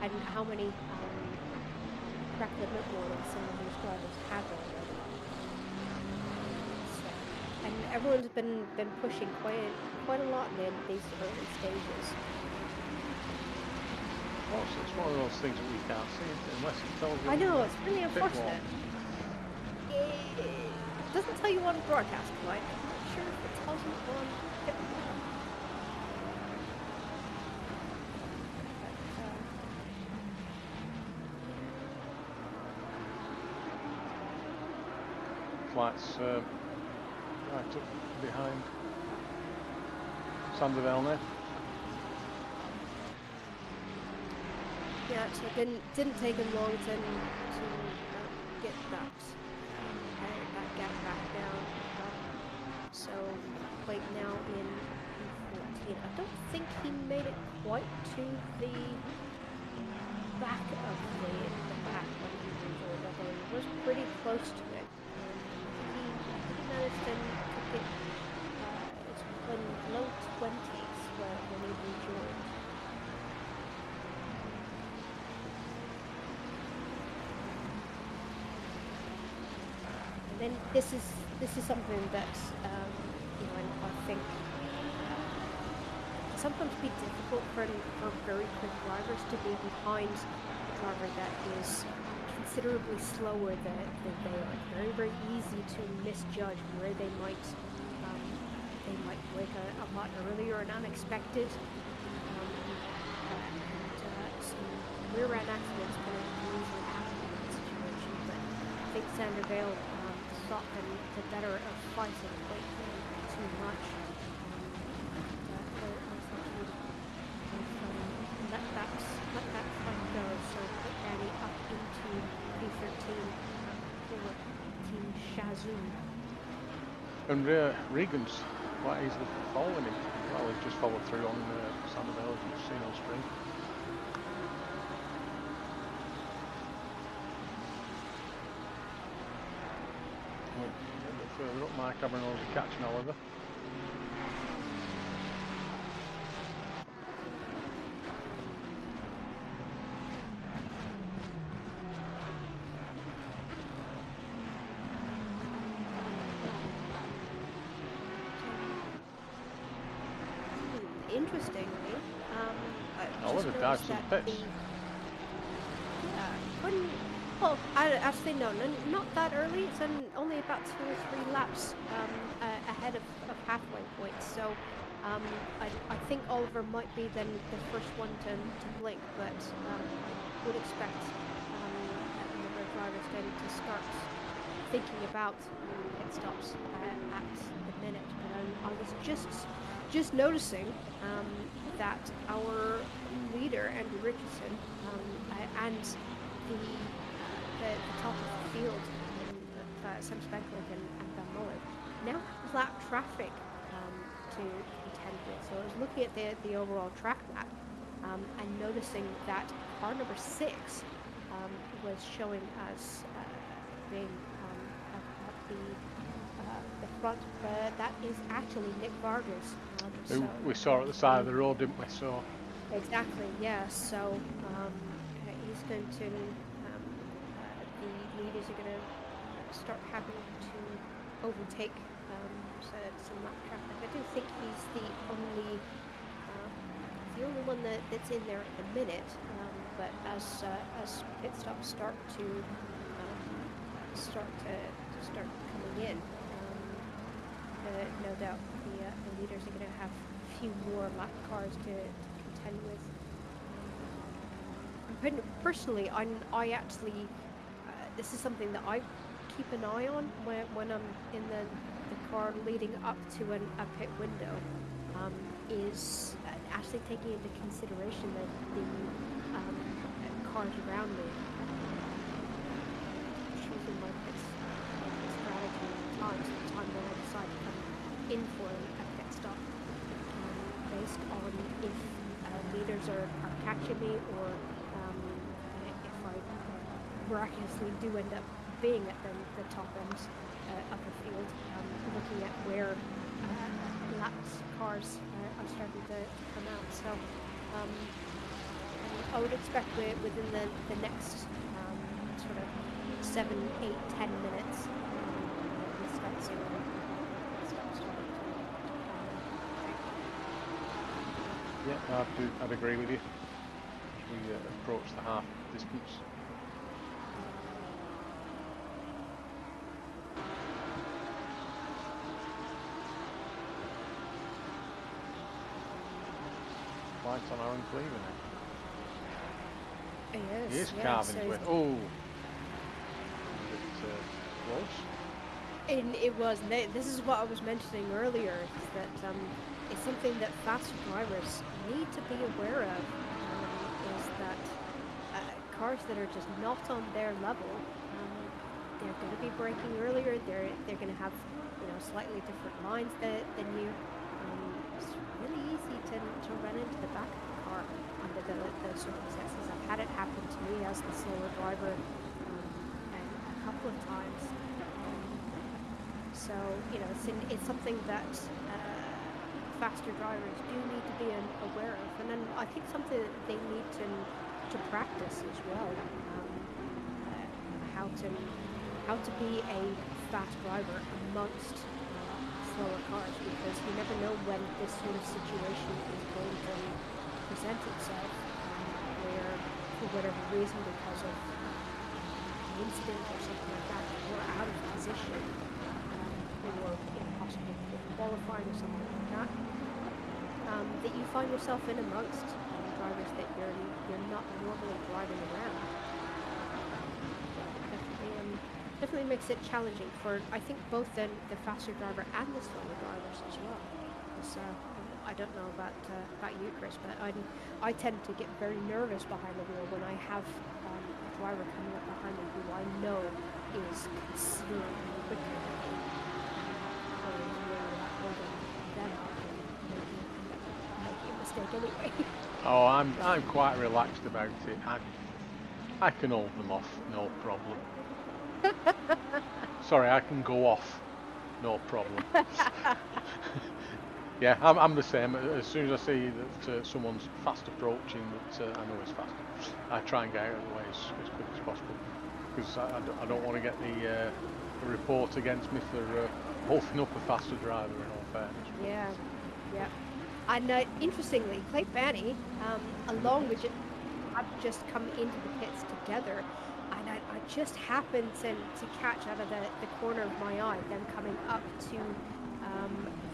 and how many track limit warnings some of these drivers have already. And everyone's been pushing quite a lot in these early stages. Well, it's one of those things that we can't see unless it tells you. I know, it's really unfortunate. It doesn't tell you on broadcast, right? I'm not sure if it tells you on pit wall. flights right up behind Sandoval now. Yeah, so it didn't take him long to get that gap back down. So Blake now in P14. I don't think he made it quite to the back of the pack when he rejoined, although he was pretty close to it. He managed to get in low 20s when he rejoined. And then this is something that you know, I think sometimes be difficult for very quick drivers to be behind a driver that is considerably slower than they are. It's very, very easy to misjudge where they might brake a lot earlier and unexpected. Some rear end accidents can easily happen in that situation. But I think Sandoval thought the better of fighting Blake too much. Let that fight go. So put Danny up into P13 for Team Shazoo. And Regan's quite easily following him. Well, he's just followed through on Sandoval, as you've seen on screen. A bit further up, Mike Cameron will be catching Oliver. Interestingly, Oliver dives to the pits. Well, actually no, not that early. It's only about 2 or 3 laps ahead of halfway point. So I think Oliver might be then the first one to blink, but I would expect a number of drivers then to start thinking about pit stops at the minute. But I was just noticing that our leader, Andrew Richardson, and the top of the field, Sam Speckling and Van Muller, now have lap traffic to contend with. So I was looking at the overall track map and noticing that car number 6 was showing as being at the front, but that is actually Nick Vargas. Who we saw at the side of the road, didn't we? So exactly, yeah. So he's going to. The leaders are going to start having to overtake some lap traffic. I do think he's the only one that's in there at the minute. But as pit stops start coming in, no doubt the leaders are going to have a few more lap cars to contend with. Personally, I actually. This is something that I keep an eye on when I'm in the car leading up to a pit window, is actually taking into consideration the cars around me. Choosing my pit strategy at the time when I decide to come in for a pit stop, based on if leaders are catching me, or if I miraculously do end up being at the top end of the field, looking at where laps cars are starting to come out. So I would expect within the next sort of 7, 8, 10 minutes, we'll start seeing yeah, I'd agree with you as we approach the half distance. Light on Aaron Cleaver now. He is Carving his way. Oh, a bit close. And it was. This is what I was mentioning earlier. Is that it's something that faster drivers need to be aware of. Is that cars that are just not on their level, they're going to be braking earlier. They're going to have slightly different lines than you. It's really easy to run into the back of the car under those circumstances. I've had it happen to me as the slower driver and a couple of times. So, it's something that faster drivers do need to be aware of. And then I think something that they need to practice as well. How to be a fast driver amongst slower cars, because you never know when this sort of situation is going to present itself, where for whatever reason, because of an incident or something like that, you're out of position, or possibly qualifying or something like that, that you find yourself in amongst drivers that you're not normally driving around. Definitely makes it challenging for, I think, both the faster driver and the slower drivers as well. So I don't know about you, Chris, but I tend to get very nervous behind the wheel when I have a driver coming up behind me who I know is considerably quicker than me. Then making a mistake anyway. Oh, I'm quite relaxed about it. I can hold them off, no problem. Sorry, I can go off, no problem. Yeah, I'm the same. As soon as I see that someone's fast approaching, that I know is faster, I try and get out of the way as quick as possible, because I don't want to get the report against me for holding up a faster driver, in all fairness. Yeah. And interestingly, Clay Banny, along with I've just come into the pits together. And I just happened to catch out of the corner of my eye them coming up to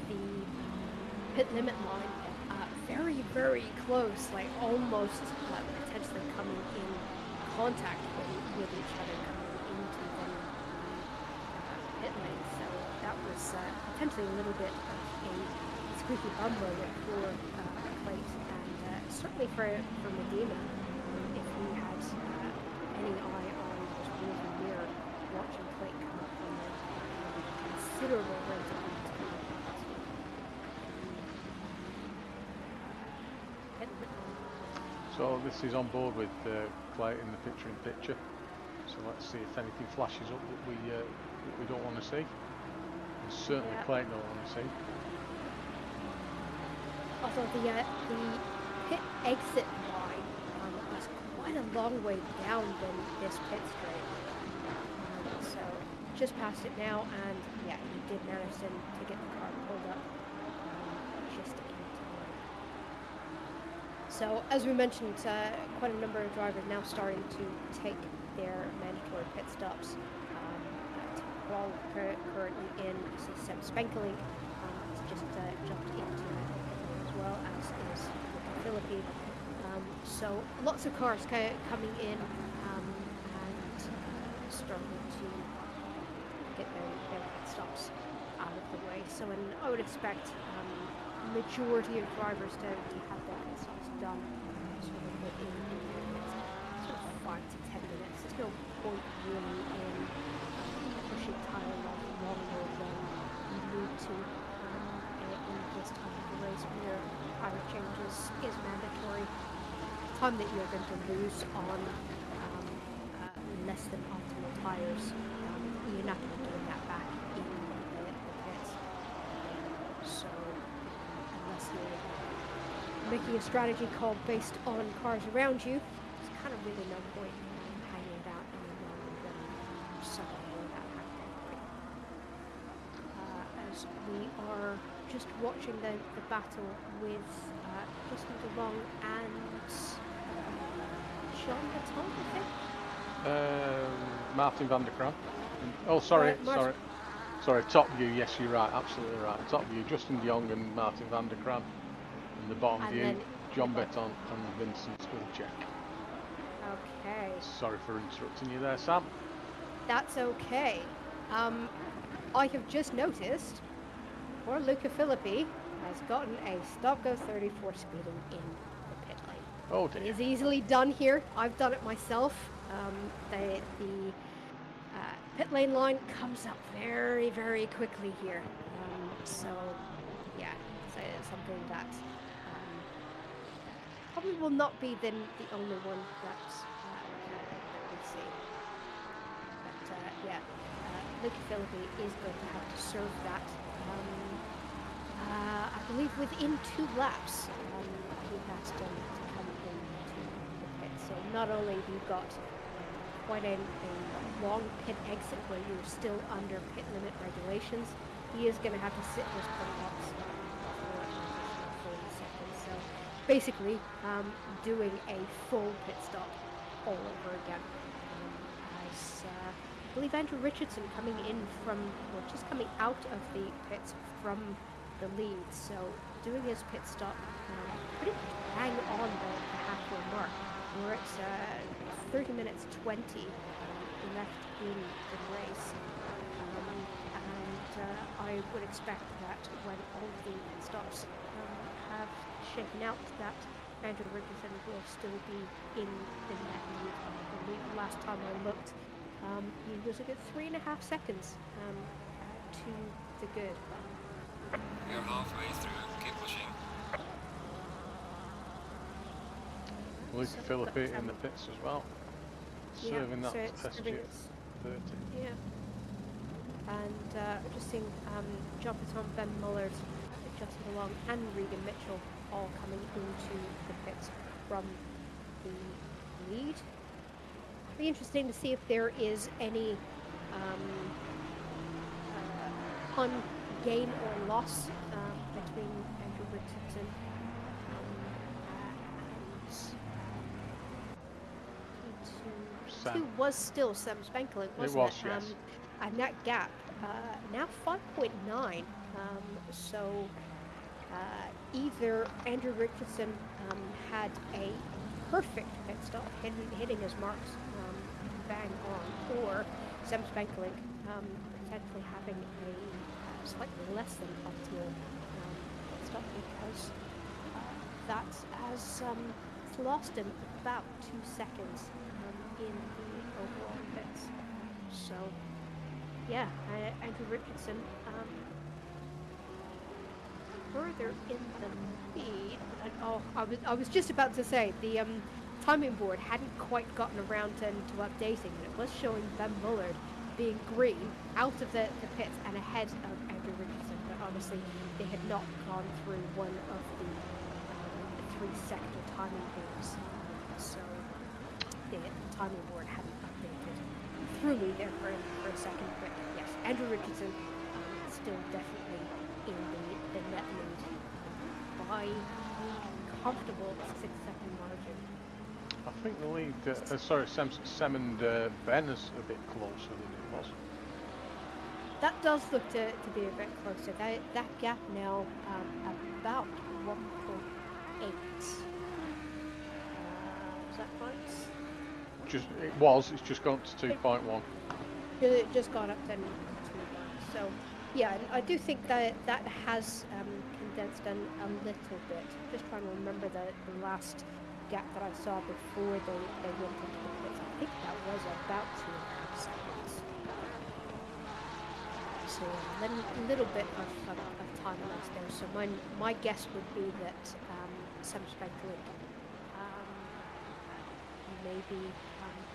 the pit limit line, very, very close, like almost potentially coming in contact with each other, coming into the pit lane. So that was potentially a little bit of a squeaky bum moment for Clay, and certainly for Medina, if he had any eye on his rearview mirror, watching Clay come up from a considerable rate of So this is on board with Clay in the picture-in-picture. So let's see if anything flashes up that we don't want to see. And certainly Clay don't want to see. Also, the pit exit line is quite a long way down than this pit straight. So just past it now, and yeah, he did manage to get the car pulled up just in time. So as we mentioned, quite a number of drivers now starting to take their mandatory pit stops. Paul currently in, see Seb Spenkeling has just jumped into it, as well as is the Philippine. So lots of cars coming in and starting to get their pit stops out of the way. So I would expect majority of drivers to have their pit stops done sort of within sort of 5 to 10 minutes. There's no point really in pushing tire longer than you need to in this time of the race, where tire changes is mandatory. Time that you're going to lose on less than optimal tires, you're not going to gain that back in the pits. So unless you're making a strategy call based on cars around you, there's kind of really no point in hanging it out any longer than somewhere where that happened. As we are just watching the battle with Justin DeLong and John Baton, I think? Martin van der Kraan. Oh, sorry, sorry. Top view. Yes, you're right. Absolutely right. Top view. Justin de Jong and Martin van der Kraan. In the bottom view, John Baton and Vincent Spilcheck. Okay. Sorry for interrupting you there, Sam. That's okay. I have just noticed poor Luca Filippi has gotten a stop-go 34 speeding in the pit lane. Oh It dear. is easily done here. I've done it myself. The pit lane line comes up very, very quickly here. So, yeah, it's something that probably will not be then the only one that we see. But yeah, Luca Filippi is going to have to serve that. I believe within 2 laps, he has to come into the pit. So not only have you got quite a long pit exit where you're still under pit limit regulations, he is going to have to sit those pit box for 40 seconds. So basically, doing a full pit stop all over again. As I believe Andrew Richardson coming in from, or just coming out of the pits from the lead, so doing his pit stop pretty much bang on the halfway mark. We're at 30 minutes 20 left in the race, and I would expect that when all of the pit stops have shaken out, that Andrew Richardson will still be in the net lead. I believe last time I looked, he was a good 3.5 seconds to the good. We're halfway through, keep pushing. Luca Filippi in the pits as well. Serving that SG30. Yeah. And just seeing John Paton, Ben Mullard, Justin Long and Regan Mitchell all coming into the pits from the lead. It'll be interesting to see if there is any gain or loss between Andrew Richardson and who was still Sam Spankelin, wasn't it? It was, yes. And that gap now 5.9. So either Andrew Richardson had a perfect pit stop, hitting his marks bang on, or Sam Spankelin potentially having a slightly less than optimal pit stop, because that has lost him about 2 seconds in the overall pits. So yeah, Andrew Richardson further in the lead. Oh, I was just about to say the timing board hadn't quite gotten around to updating, and it was showing Ben Mullard being green out of the pits and ahead of Andrew Richardson, but honestly they had not gone through one of the 3-sector timing boards, so the timing board hadn't updated. Threw me there for a second, but yes, Andrew Richardson still definitely in the net lead by a comfortable 6-second margin. I think the lead, Sam and Ben is a bit closer than it was. That does look to be a bit closer. That gap now about 1.8. Is that right? It's just gone to 2.1. It just gone up then to 2.1. So yeah, I do think that has condensed a little bit. Just trying to remember the last gap that I saw before they went into the pits. I think that was about 2.5 seconds. So a little bit of time lost there. So my guess would be that Sam Spankelin maybe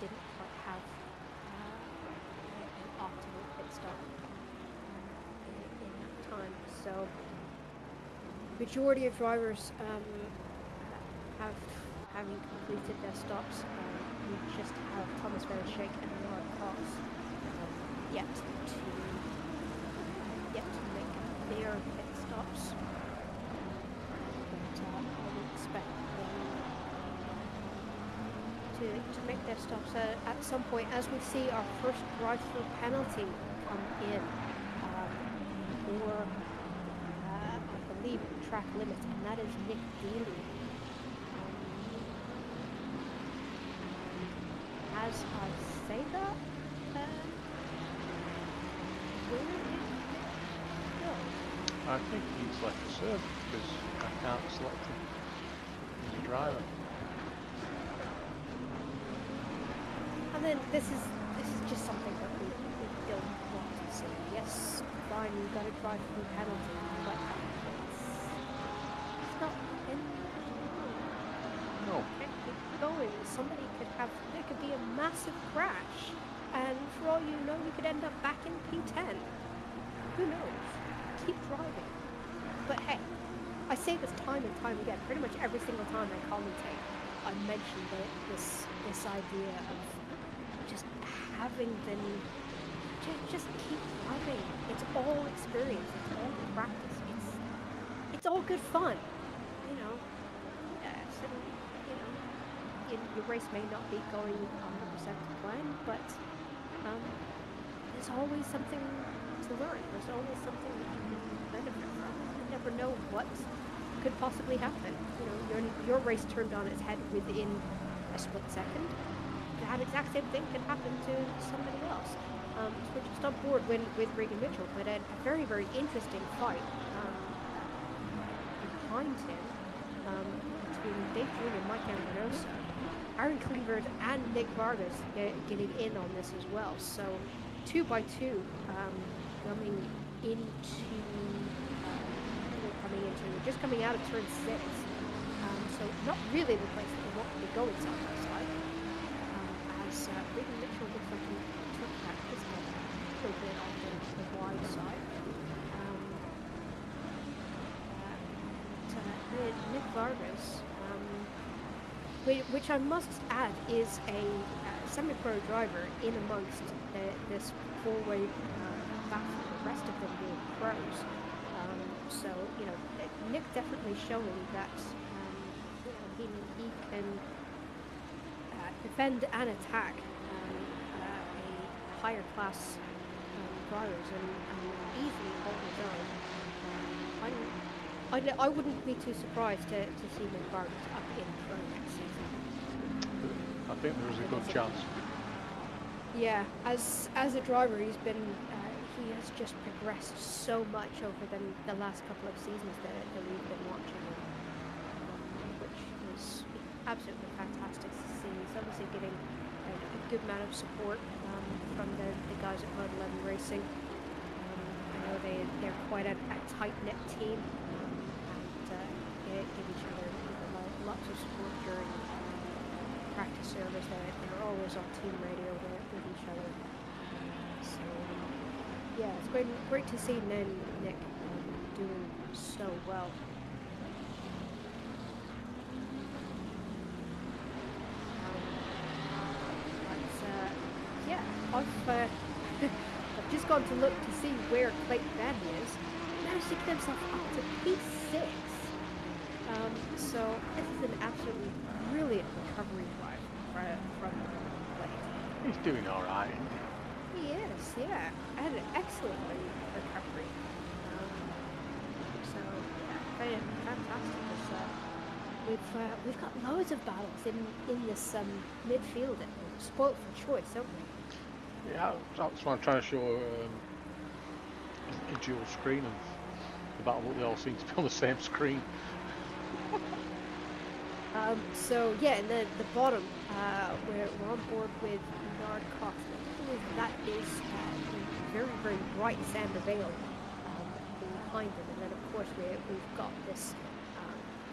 didn't quite have an optimal pit stop in that time. So majority of drivers having completed their stops. We just have Thomas Vershake and Laura Cox yet to make their pit stops. But I would expect them to make their stops at some point, as we see our first drive-through penalty come in for I believe track limit, and that is Nick Dealey. As I say that, where is I think he's left the server because I can't select him as a driver. And then this is just something that we don't want to see. Yes, fine, you've got to drive through penalty, but it's not in. No. Can't keep going. There could be a massive crash, and for all you know, you could end up back in P10. Who knows? Keep driving. But hey, I say this time and time again. Pretty much every single time I commentate, I mention this idea of just having them just keep driving. It's all experience. It's all practice. It's all good fun. You know. So, you know, your race may not be going 100% to plan, but there's always something to learn. There's always something that you can benefit from. You never know what could possibly happen. You know, your race turned on its head within a split second. That exact same thing can happen to somebody else. So we're just on board with Regan Mitchell, but a very, very interesting fight behind him between Dave Jr. and Mike Ambrose. Aaron Cleavers and Nick Vargas getting in on this as well. So 2 by 2 coming out of turn 6. So not really the place that we want to be going side by side. As Regan Mitchell looks like he took that just a little bit on the wide side. Nick Vargas, which I must add is a semi-pro driver in amongst this four-way battle, the rest of them being pros. So, you know, Nick definitely showing that you know, he can defend and attack a higher class drivers and easily hold his own. I wouldn't be too surprised to see Nick Vargas up in pro next season. I think there is a good chance. Yeah, as a driver, he has just progressed so much over the last couple of seasons that we've been watching, which is absolutely fantastic to see. He's obviously getting a good amount of support from the guys at Road 11 Racing. I know they're quite a tight-knit team. Give each other lots of support during practice service. They're always on team radio with each other. So yeah, it's great to see Nick doing so well. Yeah, I've just gone to look to see where Clayton Vandy is. He managed to get himself up to P6. So this is an absolutely brilliant recovery drive from Clayton. He's doing all right, isn't he? He is, yeah, and an excellent recovery. So yeah, fantastic. We've got loads of battles in this midfield. Spoiled for choice, don't we? Yeah, that's why I'm trying to show a dual screen of the battle, but they all seem to be on the same screen. So yeah, in the bottom, we're on board with Bernard Cox. I believe that is very, very bright Sander Vale behind him, and then of course we've got this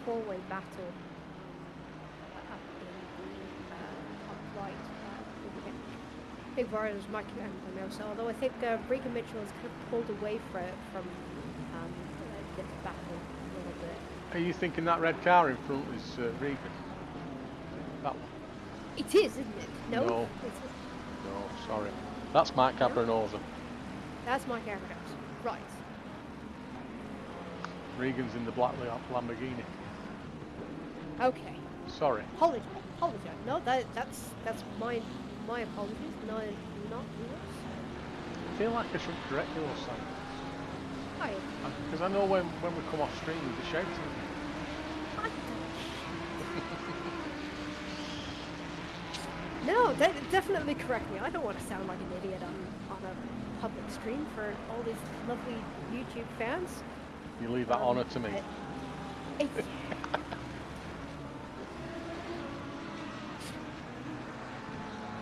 four-way battle up in the top right. Big Vargas, Mike and Manosa, although I think Regan Mitchell has kind of pulled away from this battle a little bit. Are you thinking that red car in front is Regan? That one? It is, isn't it? No. No, sorry. That's Mike Cabranosa. That's Mike Cabranosa. Right. Regan's in the black Lamborghini. Okay. Sorry. Apologize. No, that's my apologies. No, not yours. I feel like I shouldn't correct you or something. Why? Because I know when we come off stream we'll be shouting. No, definitely correct me. I don't want to sound like an idiot on a public stream for all these lovely YouTube fans. You leave that honour to me.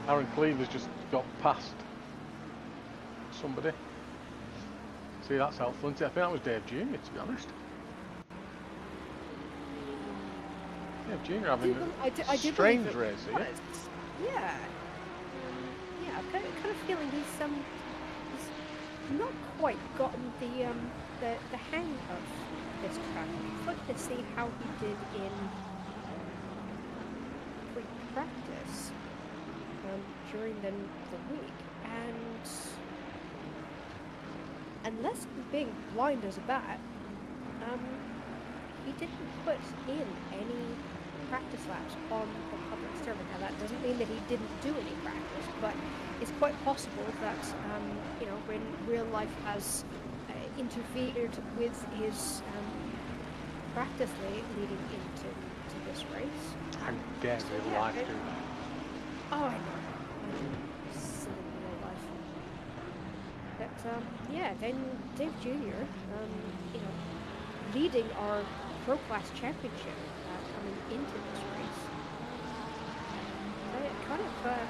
Aaron Cleaver's just got past somebody. See, that's helpful, isn't it? I think that was Dave Jr., to be honest. Dave Jr. having a strange race here. Yeah. Yeah, I'm kind of feeling he's not quite gotten the hang of this track. I'd like to see how he did in pre-practice during the week, and unless I'm being blind as a bat, he didn't put in any practice laps on the public server. Now that doesn't mean that he didn't do any practice, but it's quite possible that you know, when real life has interfered with his practice leading into this race. How dare real life do that? Oh, I know. Silly real life. But yeah, then Dave Jr. You know, leading our Pro Class Championship coming into this race. Kind of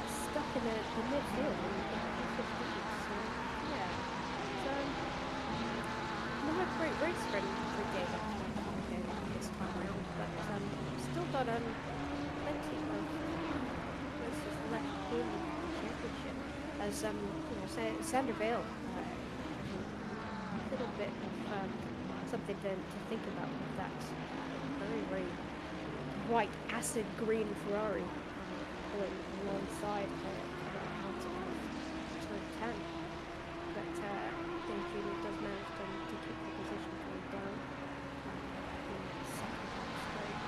stuck in the midfield in the 15th. So yeah, it's not a great race for Dave this time around, but still got plenty of races left in the championship. As you know, Sandervale, a little bit of something to think about with that very, very bright acid green Ferrari pulling alongside out of turn 10. But Dave Jr. does manage to keep the position coming down in the second half straight.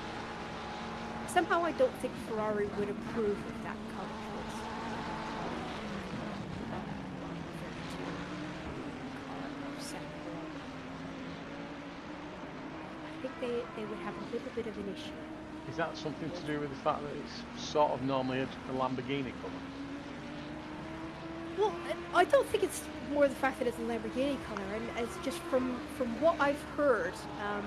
Somehow I don't think Ferrari would approve of that color choice. I think they would have a little bit of an issue. Is that something to do with the fact that it's sort of normally a Lamborghini colour? Well, I don't think it's more the fact that it's a Lamborghini colour, and it's just from what I've heard, and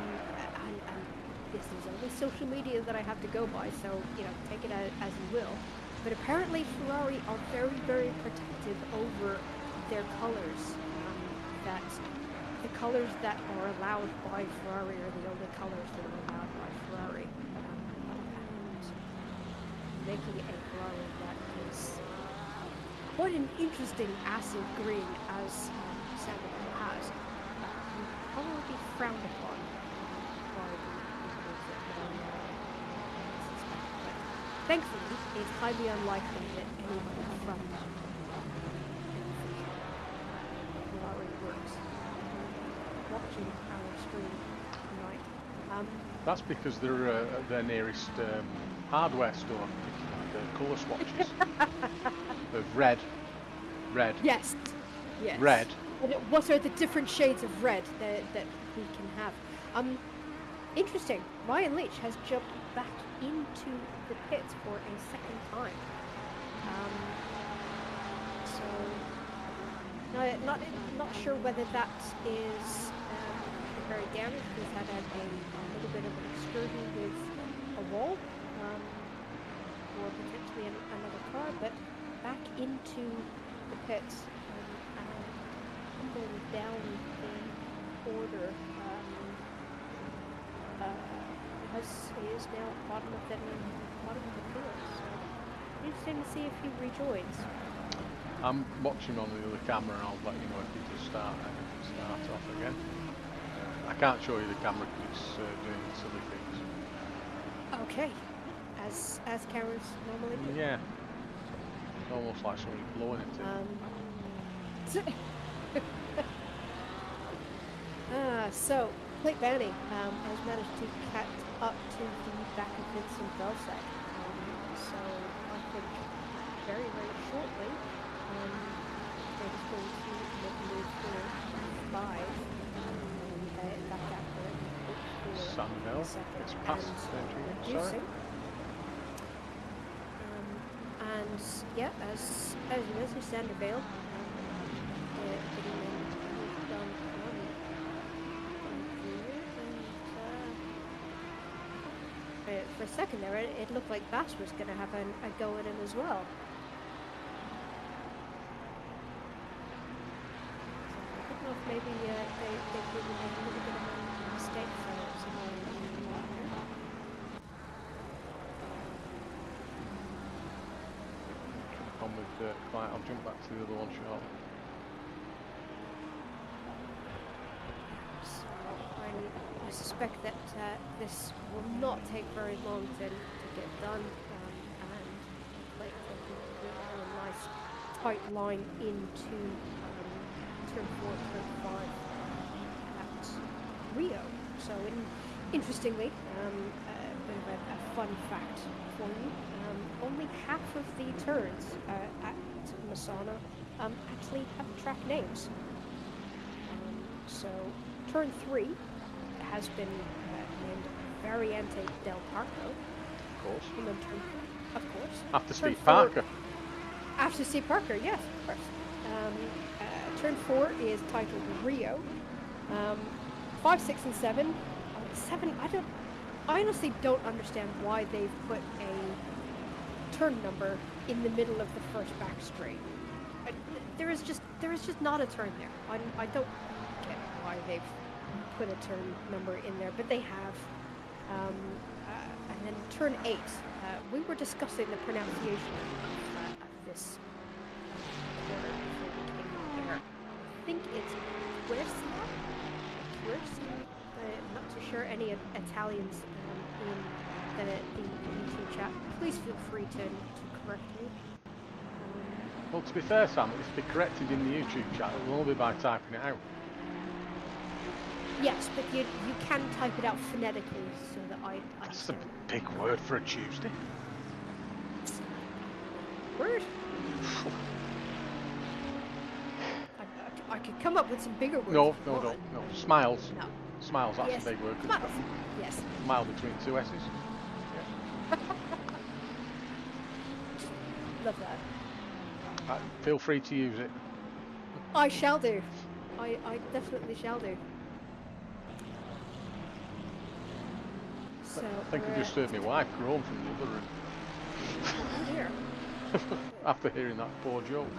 this is only social media that I have to go by, so, you know, take it as you will. But apparently Ferrari are very, very protective over their colours. That the colours that are allowed by Ferrari are the only colours that are allowed by Ferrari. And making a Ferrari that is quite an interesting acid green, as Sandervale has, would probably be frowned upon by the people that suspect. But thankfully, it's highly unlikely that anyone from Ferrari works watching our stream tonight. That's because they're at their nearest hardware store, the colour swatches of red. Yes. Red. What are the different shades of red that we can have? Interesting. Ryan Leach has jumped back into the pits for a second time. So not sure whether that is very damaged. He's had a little bit of an excursion with a wall, or potentially another car, but back into the pits and going down the order. He is now bottom of the field. So interesting to see if he rejoins. I'm watching on the other camera, and I'll let you know if he does start off again. I can't show you the camera because it's doing silly things. Okay, as cameras normally do. Yeah, it's almost like somebody's blowing it in. So Blake Banning has managed to catch up to the back of Vincent Belsac. So I think very, very shortly they're just going to make a move for 5. Back out there. Sandervale, it's past reducing. And yeah, as you know, Sandervale getting done for a second there, it looked like Bass was going to have a go at him as well. So I don't know if maybe they really made a little bit of a mistake for somewhere along the line there. On with Clyde. I'll jump back to the other one shortly. So I suspect that this will not take very long to get done, and like we are a nice tight line into turn 4, turn 5 at Rio. So interestingly, a bit of a fun fact for you. Only half of the turns at Misano actually have track names. So turn 3 has been named Variante del Parco. Of course. And then of course. After Turn Steve 4 Parker. After Steve Parker, yes, of course. Turn 4 is titled Rio. 5, 6, and 7. 7, I honestly don't understand why they've put a turn number in the middle of the first back straight. There is just not a turn there. I don't get why they've put a turn number in there, but they have. And then turn 8. We were discussing the pronunciation of this corner before we came on air. I think it's Quercia. I'm not too sure. Any Italians in the YouTube chat, please feel free to correct me. Well, to be fair, Sam, if they're corrected in the YouTube chat, it will only be by typing it out. Yes, but you can type it out phonetically so that I That's a understand. big word for a Tuesday. Word? I could come up with some bigger words. No, if you no, want. no. Smiles. No. Smiles, that's Yes. a big word. 'Cause Smiles. it's got Yes. a mile between two S's. Love that. Feel free to use it. I shall do. I definitely shall do. So I think I just heard my wife groan from the other room here. after hearing that poor joke.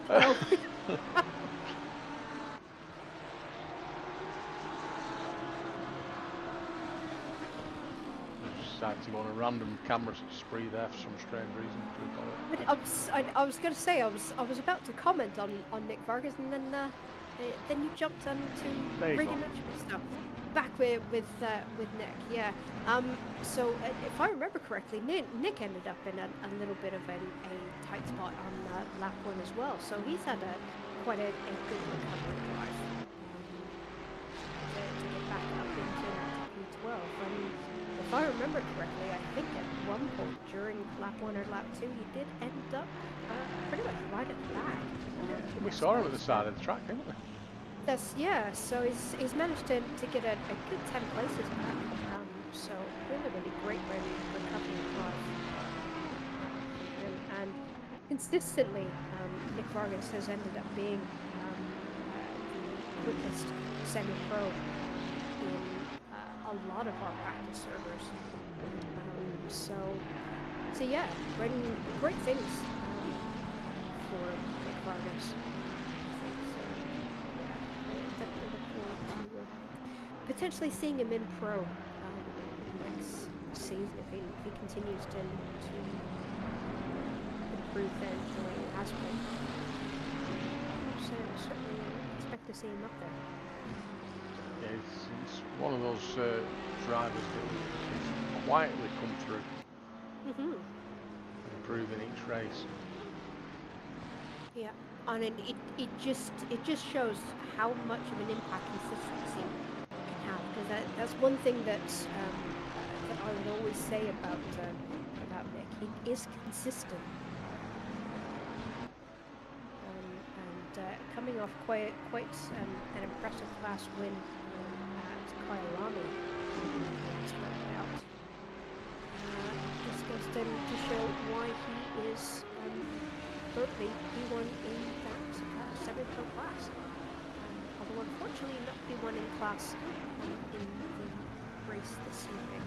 Oh. Decided to go on a random camera spree there for some strange reason. I was going to say I was about to comment on Nick Vargas, and then you jumped on There to you rigging go. stuff. Back with Nick, yeah. So if I remember correctly, Nick ended up in a little bit of a tight spot on lap 1 as well. So he's had quite a good recovery drive to get back up into P12. If I remember correctly, I think at one point during lap 1 or lap 2, he did end up pretty much right at the back. We saw him at the side of the track, didn't we? So he's managed to get a good 10 places back. So really great recovery drive. And consistently, Nick Vargas has ended up being the quickest semi-pro in a lot of our practice servers. So yeah, great things for Nick Vargas. Definitely look forward to potentially seeing him in pro next season if he continues to improve then the way he has been. So certainly expect to see him up there. Yeah, it's one of those drivers that has quietly come through, improving each race. Yeah, and it just shows how much of an impact consistency can have, because that's one thing that I would always say about Nick. He is consistent, and coming off quite an impressive class win at Kyalami. This goes to show why he is currently P1 in that semi-pro class. Although unfortunately not P1 in class in the race this evening.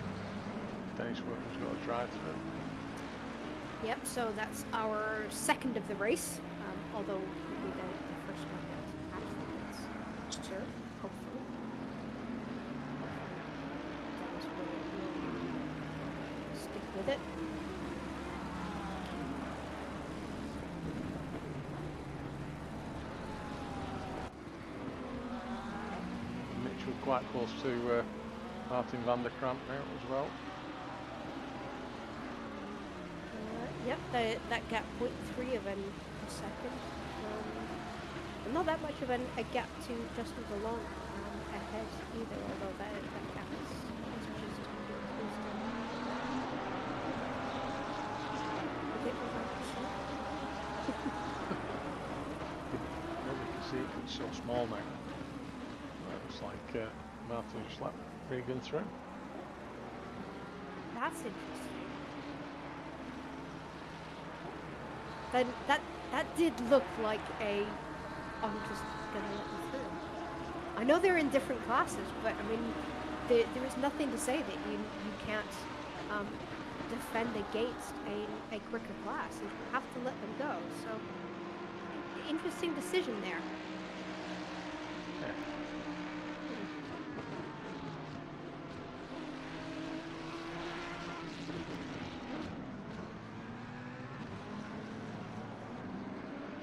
Dennis Workman's got a drive through. Yep, so that's our second of the race, although it'll be the first one that actually gets served, hopefully. Dennis will stick with it. Mitchell quite close to Martin van der Kramp now as well. Yep, that gap 0.3 of a second. Not that much of a gap to Justin DeLong ahead either, although that gap is just increased. You can see it's so small now. Looks like Martin just let Regan through. That's interesting. Then that did look like a I'm just gonna let you through. I know they're in different classes, but I mean there is nothing to say that you can't defend against a quicker class. You have to let them go. So interesting decision there. Yeah.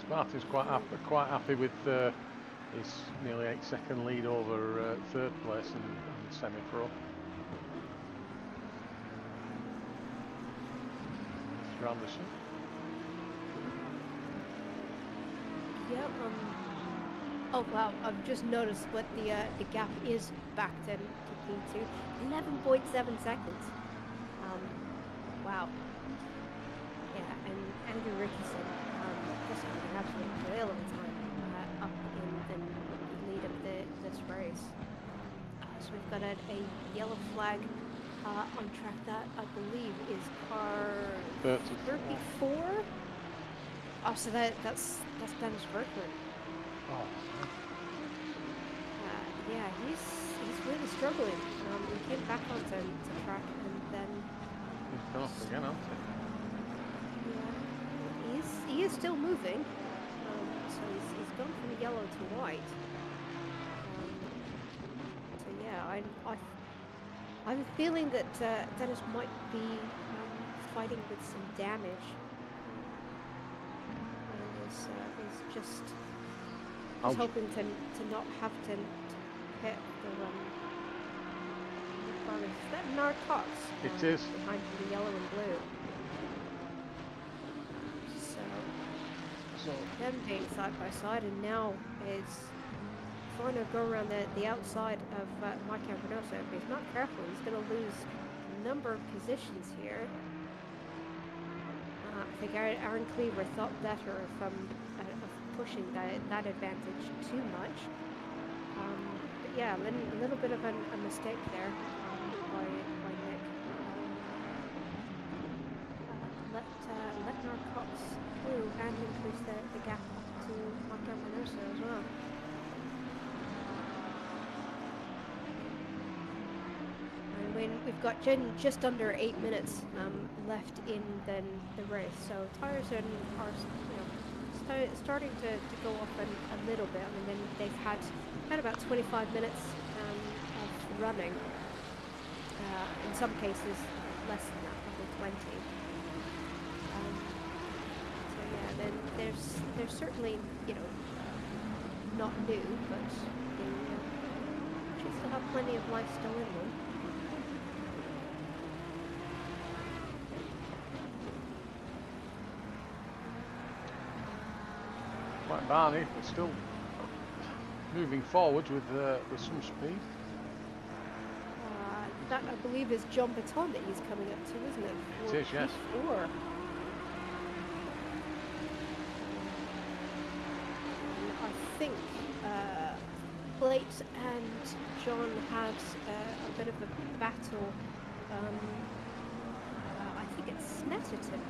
Martin's quite happy with his nearly 8-second lead over third place in the semi-pro. Mr. Anderson. Yep. Oh wow! I've just noticed what the gap is back then to P2, 11.7 seconds. Wow. Yeah, and Andrew Rickison just having an absolute whale of a time up in the lead of this race. So we've got a yellow flag on track that I believe is car 34. Oh, so that's Dennis Berkman. Oh. Yeah, he's really struggling. He came back onto track and then He's gone off again, hasn't he? yeah, he is still moving. So he's gone from yellow to white. So yeah, I have a feeling that Dennis might be fighting with some damage. Is just hoping to not have to hit the is that Narcox? It is. Behind the yellow and blue. So them being side by side, and now is trying to go around the outside of Mike Campanosa. If he's not careful, he's going to lose a number of positions here. I think Aaron Cleaver thought better of pushing that advantage too much. But yeah, a little bit of a mistake there by Nick. Let Narcox through and increase the gap up to Marco Manosa as well. And we've got just under 8 minutes left in the race, so tires are starting to go off a little bit. I mean, they've had about 25 minutes of running. In some cases, less than that, probably 20. So yeah, then there's certainly not new, but they still have plenty of life still in them. Like Barney, but still moving forward with some speed. That I believe is John Baton that he's coming up to, isn't it? It is, yes. Or I think Plate and John had a bit of a battle. I think it's Snetterton.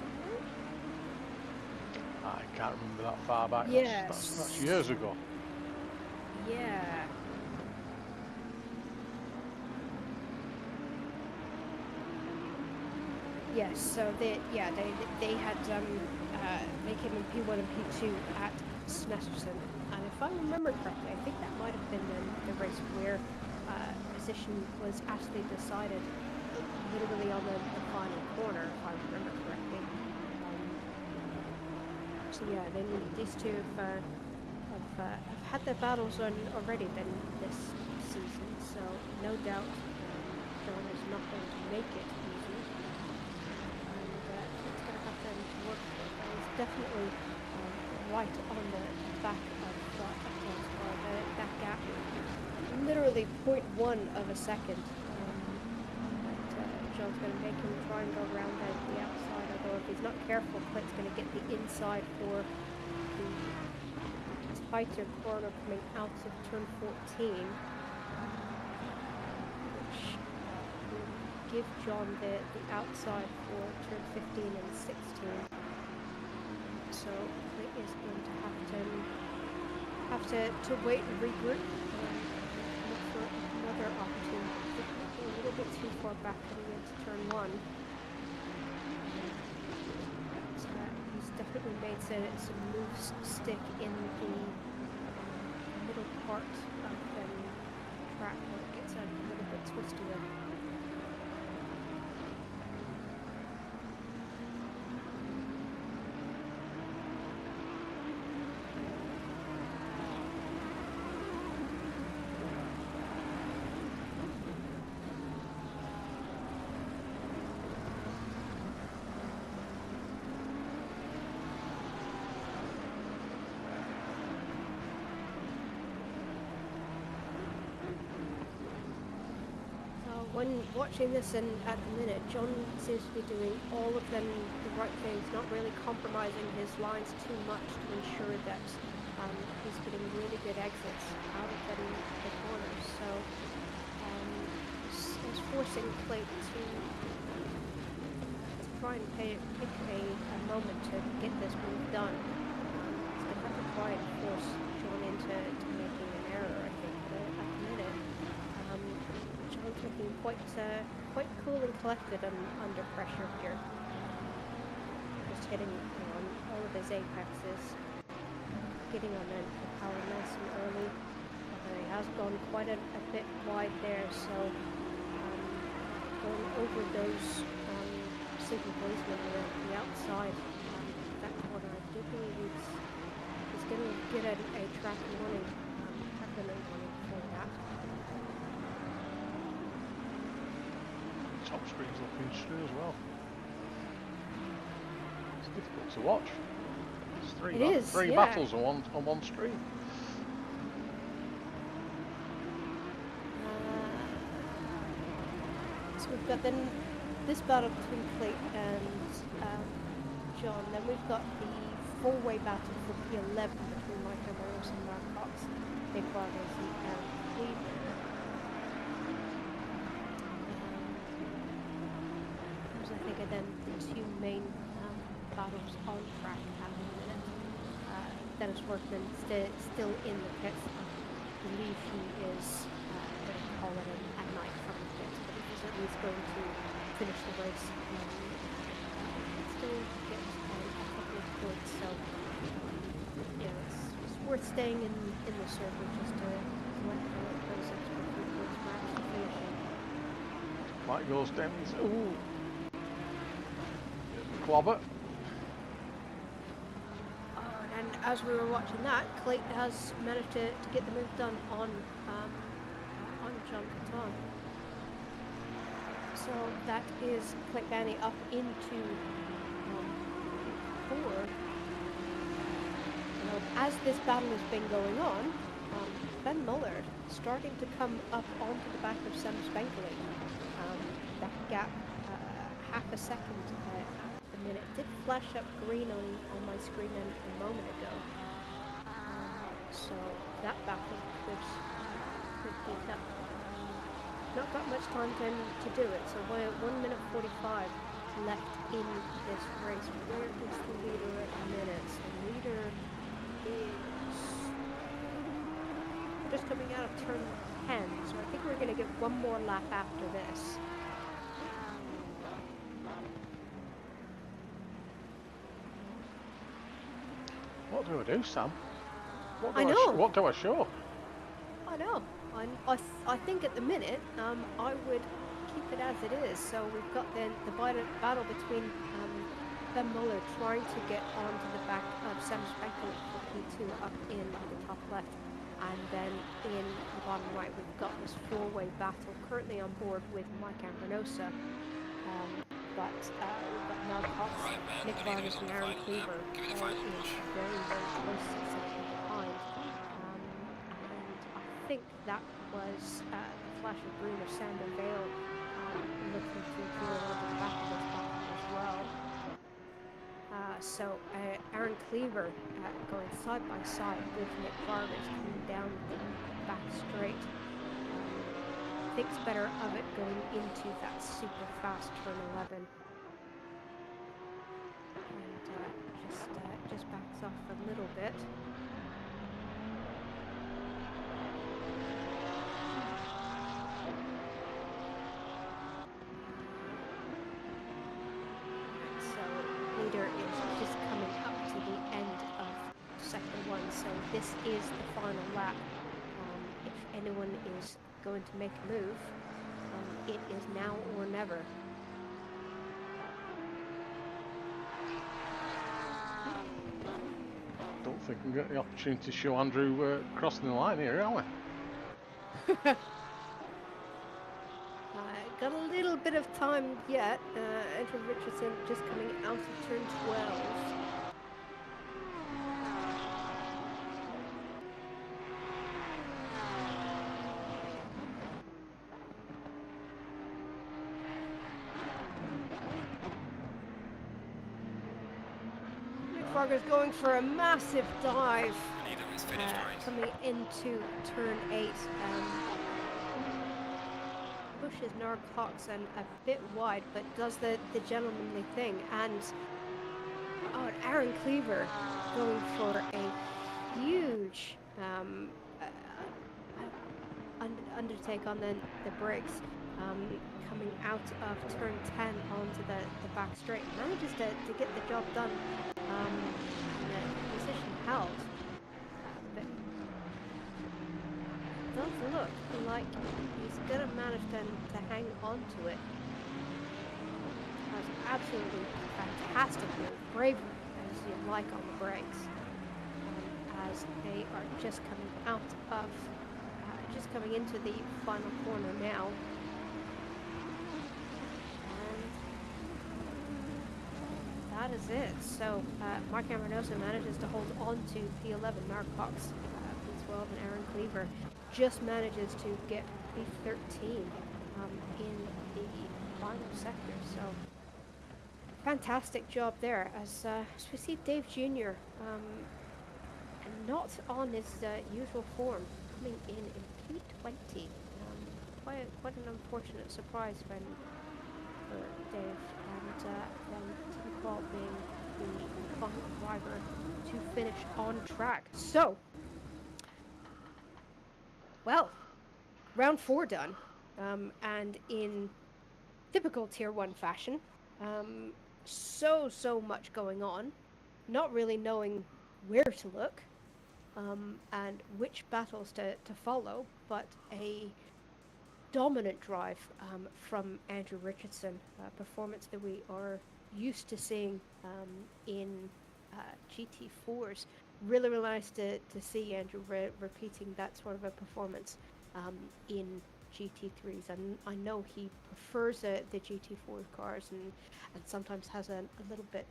I can't remember that far back. Yes. That's years ago. Yeah. Yes, so they had they came in P1 and P2 at Snetterton, and if I remember correctly, I think that might have been the race where position was actually decided literally on the final corner, if I remember correctly. So yeah, these two have had their battles on already then this season, so no doubt John is not going to make it easy. It's going to have to work for it. But he's definitely right on the back of John's car. That gap, literally 0.1 of a second. John's going to make him try and go around the outside, although if he's not careful, Clint's going to get the inside for the tighter corner coming out of turn 14, which will give John the outside for turn 15 and 16. So Clint is going to have to wait and regroup and look for another opportunity. A little bit too far back coming into turn 1. He's definitely made some moves stick in the middle part of the track where it gets a little bit twistier. When watching this and at the minute, John seems to be doing all of them the right things, not really compromising his lines too much to ensure that he's getting really good exits out of the corners. So it's forcing Plate to try and pick a moment to get this move done. He's going to have to try and force John into making an error, I think, but at the minute. John's looking quite cool and collected under pressure here. Just hitting on all of his apexes, getting on the power nice and early. He has gone quite a bit wide there, so going over those single policemen on the outside that corner, I do believe he's going to get a track warning for that. Top screen's looking interesting as well. It's difficult to watch. It's three battles on one screen. So we've got then this battle between Plate and John. Then we've got the four-way battle for P11 between Michael Morris and Mark Cox, Big Brothers and Cleveland. I think are then the two main battles on track at the minute. Dennis Workman still in the pits. I believe he is going to call it a night from the pits, but he's at least going to finish the race and still get a couple of points. So it's worth staying in the circle just to collect those extra few points for actually finishing. Mike goes down. Ooh. Clobber. And as we were watching that, Clayton has managed to get the move done on John Catan. So that is Clayton Banny up into 4. As this battle has been going on, Ben Mullard starting to come up onto the back of Sam Spankley. That gap, half a second. It did flash up green on my screen a moment ago, so that battle could heat up. Not got much time to do it, so we're 1 minute 45 left in this race. Where is the leader at the minute? So the leader is just coming out of turn 10, so I think we're going to get one more lap after this. What do I do, Sam? I know. What do I show? I know. I think at the minute, I would keep it as it is. So we've got then the battle between Ben Muller trying to get onto the back of Sam Speckle for P2 up in the top left. And then in the bottom right, we've got this four-way battle currently on board with Mike Ambrinosa. But we've got Mel Cox, Nick Vargas, and Aaron Cleaver is very, very close to second behind. And I think that was the flash of green of Sander Vale looking to clear over the back of this battle as well. So Aaron Cleaver going side by side with Nick Vargas coming down the back straight. Thinks better of it going into that super fast turn 11. And just backs off a little bit. Leader is just coming up to the end of sector one, so this is the final lap. If anyone is going to make a move, it is now or never. Don't think we get the opportunity to show Andrew crossing the line here, are we? Got a little bit of time yet. Andrew Richardson just coming out of turn 12. Nick Vargas going for a massive dive. Coming into turn 8. Pushes Nard Cox and a bit wide, but does the gentlemanly thing. And Aaron Cleaver going for a huge undertake on the brakes, coming out of turn 10 onto the back straight. Manages to get the job done. The position held. But does look like he's going to manage to hang on to it. That's absolutely fantastic move. Brave as you like on the brakes. As they are just coming out of, just coming into the final corner now. And that is it. So Mark Ambrinosa manages to hold on to P11, Mark Cox, P12, and Aaron Cleaver just manages to get P13 in the final sector. So fantastic job there as we see Dave Jr. Not on his usual form, coming in P20. Quite an unfortunate surprise for Dave, and then Tim Paul being the final driver to finish on track. So, well, round 4 done, and in typical Tier 1 fashion, so much going on, not really knowing where to look, and which battles to follow, but a dominant drive from Andrew Richardson, performance that we are used to seeing in GT4s. Really nice to see Andrew repeating that sort of a performance in GT3s, and I know he prefers the GT4 cars and sometimes has a little bit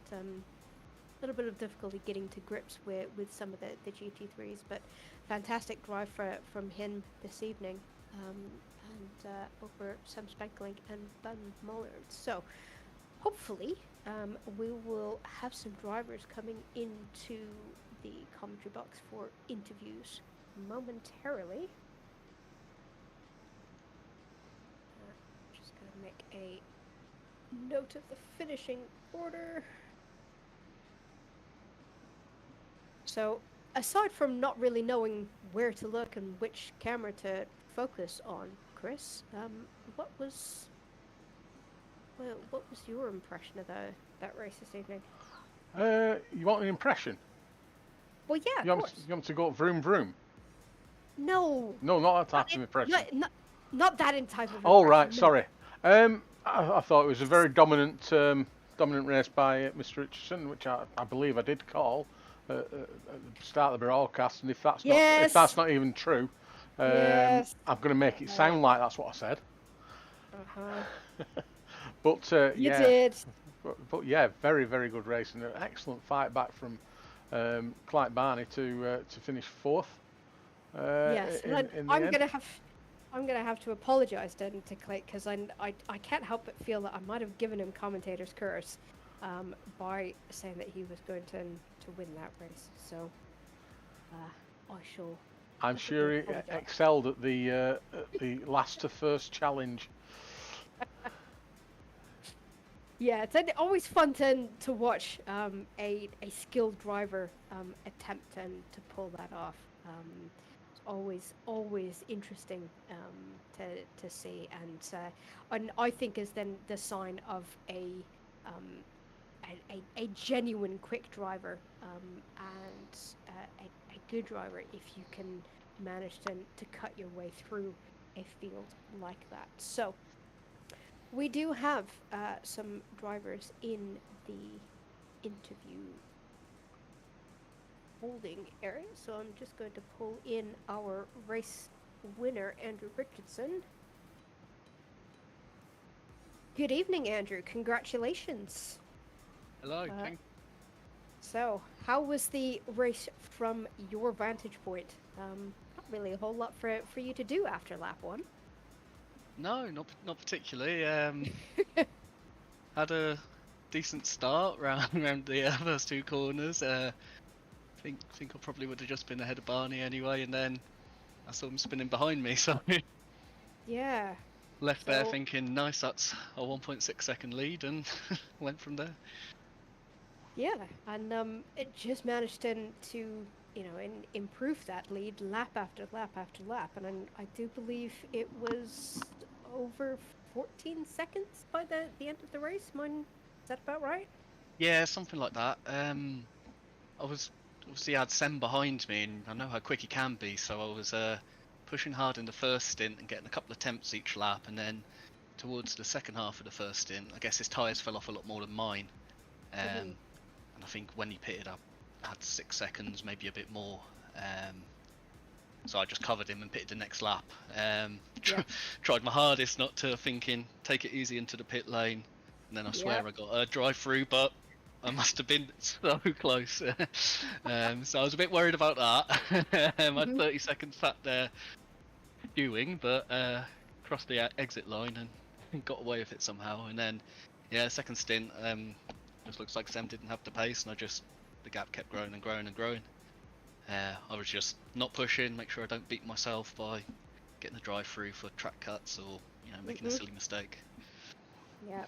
of difficulty getting to grips with some of the GT3s, but fantastic drive from him this evening, and over Sam Speckling and Ben Muller. So hopefully we will have some drivers coming into the commentary box for interviews momentarily. Just gonna make a note of the finishing order. So aside from not really knowing where to look and which camera to focus on, Chris, what was your impression of that race this evening? You want an impression? Well, yeah, of You course. want me to go vroom vroom? No, No, not that not, type of impression. not that in type of Oh impression. right, no. sorry. I thought it was a very dominant race by Mr. Richardson, which I believe I did call at the start of the broadcast. And if that's Yes. not even true, Yes. I'm going to make it sound like that's what I said. Uh-huh. But You yeah, did. but yeah, very very good race and an excellent fight back from Clyde Barney to finish fourth. Yes. In the I'm end. gonna have to apologise then to Clay because I can't help but feel that I might have given him commentator's curse by saying that he was going to win that race. So I shall. I'm sure he excelled at the last to first challenge. Yeah, it's always fun to watch a skilled driver attempt to pull that off. It's always interesting to see, and I think is then the sign of a genuine quick driver and a good driver if you can manage to cut your way through a field like that. So we do have some drivers in the interview holding area, so I'm just going to pull in our race winner, Andrew Richardson. Good evening, Andrew. Congratulations. Hello, thank So, how was the race from your vantage point? Not really a whole lot for you to do after lap one. No, not particularly. Had a decent start round the first two corners. Think I probably would have just been ahead of Barney anyway, and then I saw him spinning behind me, so Yeah. left there thinking, nice, that's a 1.6 second lead, and went from there. Yeah, and it just managed to improve that lead lap after lap after lap, and I do believe it was over 14 seconds by the end of the race. Is that about right? Yeah, something like that. I was obviously had Sem behind me, and I know how quick he can be, so I was pushing hard in the first stint and getting a couple of attempts each lap, and then towards the second half of the first stint, I guess his tyres fell off a lot more than mine. And I think when he pitted up, I had 6 seconds, maybe a bit more. So I just covered him and pitted the next lap. Tried my hardest not to thinking, take it easy into the pit lane. And then I swear I got a drive through, but I must have been so close. So I was a bit worried about that. I had 30 seconds sat there queuing, but crossed the exit line and got away with it somehow. And then, second stint, just looks like Sam didn't have the pace, and the gap kept growing and growing and growing. I was just not pushing, make sure I don't beat myself by getting the drive through for track cuts or making a silly mistake. Yeah.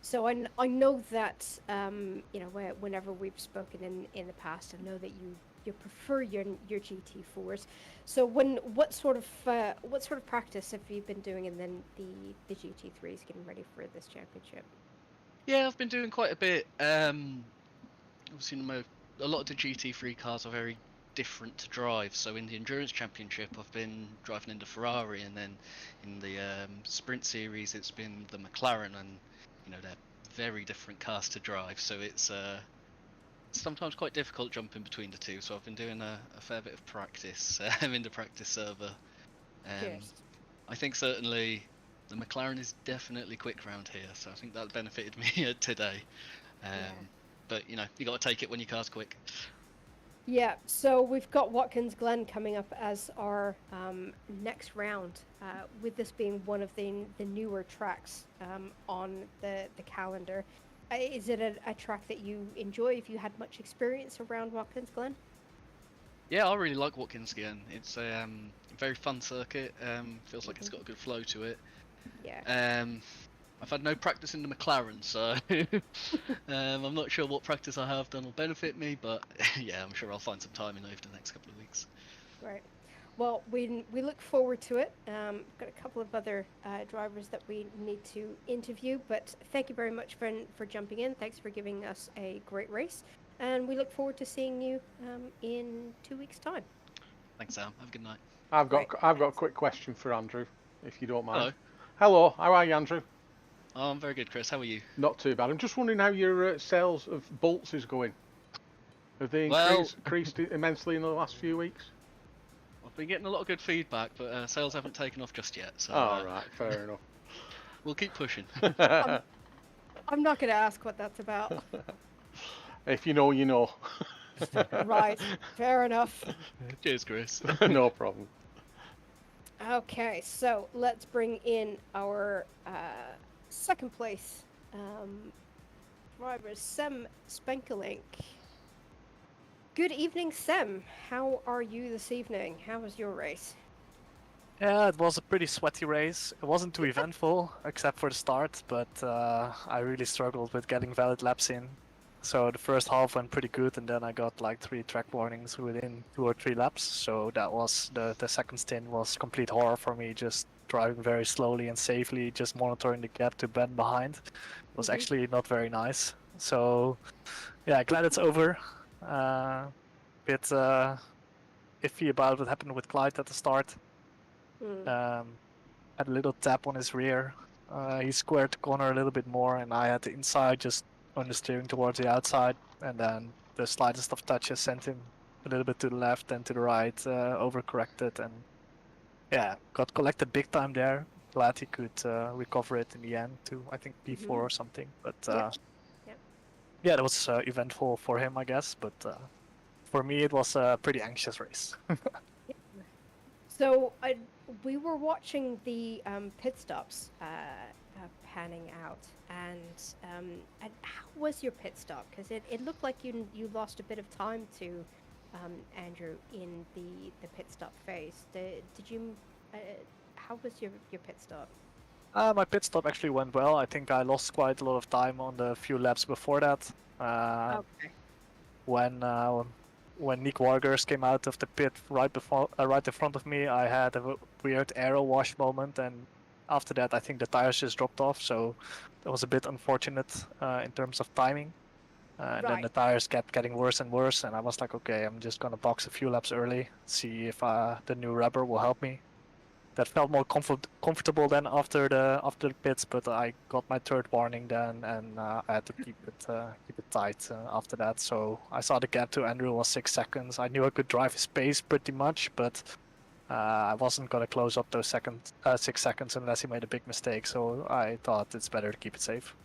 So I know that whenever we've spoken in the past, I know that you prefer your GT4s. So what sort of practice have you been doing, and then the GT3s getting ready for this championship? Yeah, I've been doing quite a bit. Obviously, a lot of the GT3 cars are very different to drive. So in the Endurance Championship, I've been driving in the Ferrari, and then in the Sprint Series, it's been the McLaren, and they're very different cars to drive. So it's sometimes quite difficult jumping between the two. So I've been doing a fair bit of practice in the practice server. I think certainly the McLaren is definitely quick round here, so I think that benefited me today. But you got to take it when your car's quick. Yeah, so we've got Watkins Glen coming up as our next round, with this being one of the newer tracks on the calendar. Is it a track that you enjoy? Have you had much experience around Watkins Glen? Yeah, I really like Watkins Glen. It's a very fun circuit. Feels like it's got a good flow to it. Yeah. I've had no practice in the McLaren, so I'm not sure what practice I have done will benefit me, but yeah, I'm sure I'll find some time in over the next couple of weeks. Right. Well, we look forward to it. We've got a couple of other drivers that we need to interview, but thank you very much for jumping in. Thanks for giving us a great race. and we look forward to seeing you in 2 weeks' time. Thanks, Sam. Have a good night. I've got Right. I've got a quick question for Andrew, if you don't mind. Hello. Hello, how are you, Andrew? Oh, I'm very good, Chris. How are you? Not too bad. I'm just wondering how your sales of bolts is going. Have they Well- increased immensely in the last few weeks? I've been getting a lot of good feedback, but sales haven't taken off just yet. So Oh, right, fair enough. we'll keep pushing. I'm not going to ask what that's about. If you know, you know. Right, fair enough. Cheers, Chris. No problem. Okay, so let's bring in our second place driver, Sem Spenkelink. Good evening, Sem. How are you this evening? How was your race? Yeah, it was a pretty sweaty race. It wasn't too eventful, except for the start, but I really struggled with getting valid laps in. So the first half went pretty good, and then I got like 3 track warnings within 2 or 3 laps. So that was the second stint was complete horror for me, just driving very slowly and safely, just monitoring the gap to Ben behind. It was actually not very nice. So yeah, glad it's over. Bit iffy about what happened with Clyde at the start. Had a little tap on his rear. He squared the corner a little bit more, and I had the inside just on the steering towards the outside, and then the slightest of touches sent him a little bit to the left and to the right, overcorrected, and yeah, got collected big time there. Glad he could recover it in the end to, I think, P4 or something. But yeah, that was eventful for him, I guess, but for me it was a pretty anxious race. So we were watching the pit stops panning out, and how was your pit stop? Because it looked like you lost a bit of time to Andrew in the pit stop phase. Did you? How was your pit stop? My pit stop actually went well. I think I lost quite a lot of time on the few laps before that. Okay. When Nick Wargers came out of the pit right in front of me, I had a weird aero wash moment, and after that I think the tires just dropped off, so that was a bit unfortunate in terms of timing. And then the tires kept getting worse and worse, and I was like, okay, I'm just gonna box a few laps early, see if the new rubber will help me. That felt more comfortable than after the pits, but I got my third warning then, and I had to keep it tight after that. So I saw the gap to Andrew was 6 seconds. I knew I could drive his pace pretty much, but I wasn't gonna close up those 6 seconds unless he made a big mistake. So I thought it's better to keep it safe.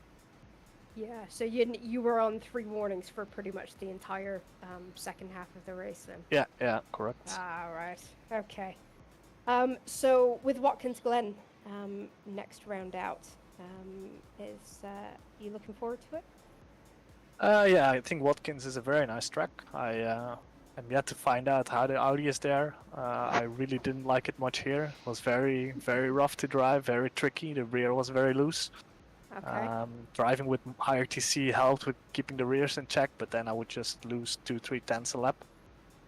Yeah. So you were on 3 warnings for pretty much the entire second half of the race then. Yeah, correct. Ah, right. Okay. So with Watkins Glen next round out, is you looking forward to it? Yeah, I think Watkins is a very nice track. I'm yet to find out how the Audi is there. I really didn't like it much here. It was very, very rough to drive, very tricky. The rear was very loose. Okay. Driving with higher TC helped with keeping the rears in check, but then I would just lose 2-3 tenths a lap.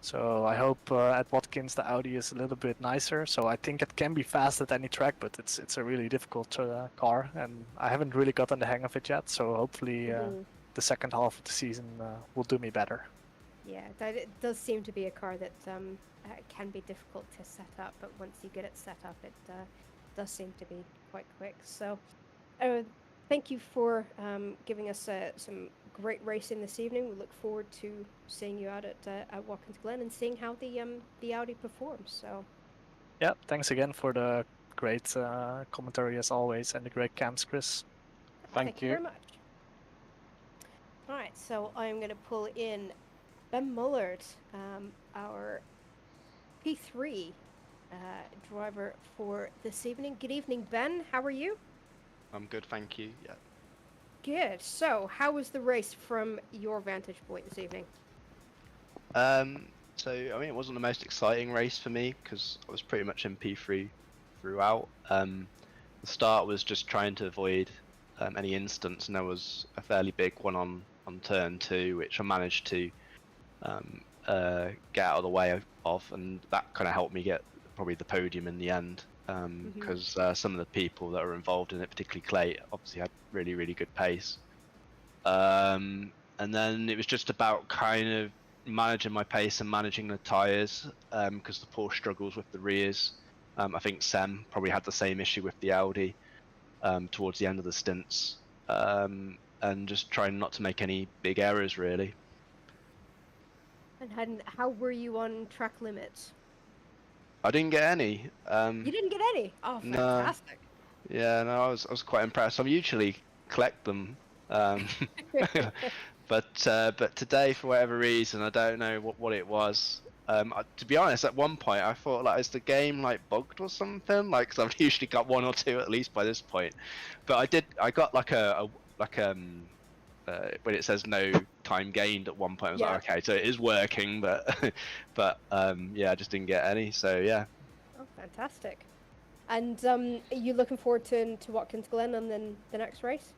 So I hope at Watkins the Audi is a little bit nicer. So I think it can be fast at any track, but it's a really difficult car, and I haven't really gotten the hang of it yet. So hopefully the second half of the season will do me better. Yeah, it does seem to be a car that can be difficult to set up, but once you get it set up, it does seem to be quite quick. So thank you for giving us some great racing this evening. We look forward to seeing you out at Watkins Glen and seeing how the Audi performs. So yeah, thanks again for the great commentary as always, and the great camps, Chris. Thank you very much. All right, so I'm going to pull in Ben Mullard, our P3 driver for this evening. Good evening, Ben. How are you? I'm good, thank you. Yeah. Good. So, how was the race from your vantage point this evening? So I mean, it wasn't the most exciting race for me because I was pretty much in P3 throughout. The start was just trying to avoid any incidents, and there was a fairly big one on turn 2, which I managed to get out of the way of, and that kind of helped me get probably the podium in the end. Because some of the people that were involved in it, particularly Clay, obviously had really good pace. And then it was just about kind of managing my pace and managing the tyres, because the Porsche struggles with the rears. I think Sem probably had the same issue with the Audi towards the end of the stints, and just trying not to make any big errors really. And how were you on track limits? I didn't get any. You didn't get any? Oh, No. fantastic. Yeah, no, I was quite impressed. I usually collect them, but today for whatever reason, I don't know what it was. To be honest, at one point I thought, like, is the game like bugged or something? Like, 'cause I've usually got 1 or 2 at least by this point. But I got like when it says no time gained at one point, I was like, okay, so it is working, but yeah, I just didn't get any. So yeah. Oh, fantastic. And are you looking forward to Watkins Glen and then the next race?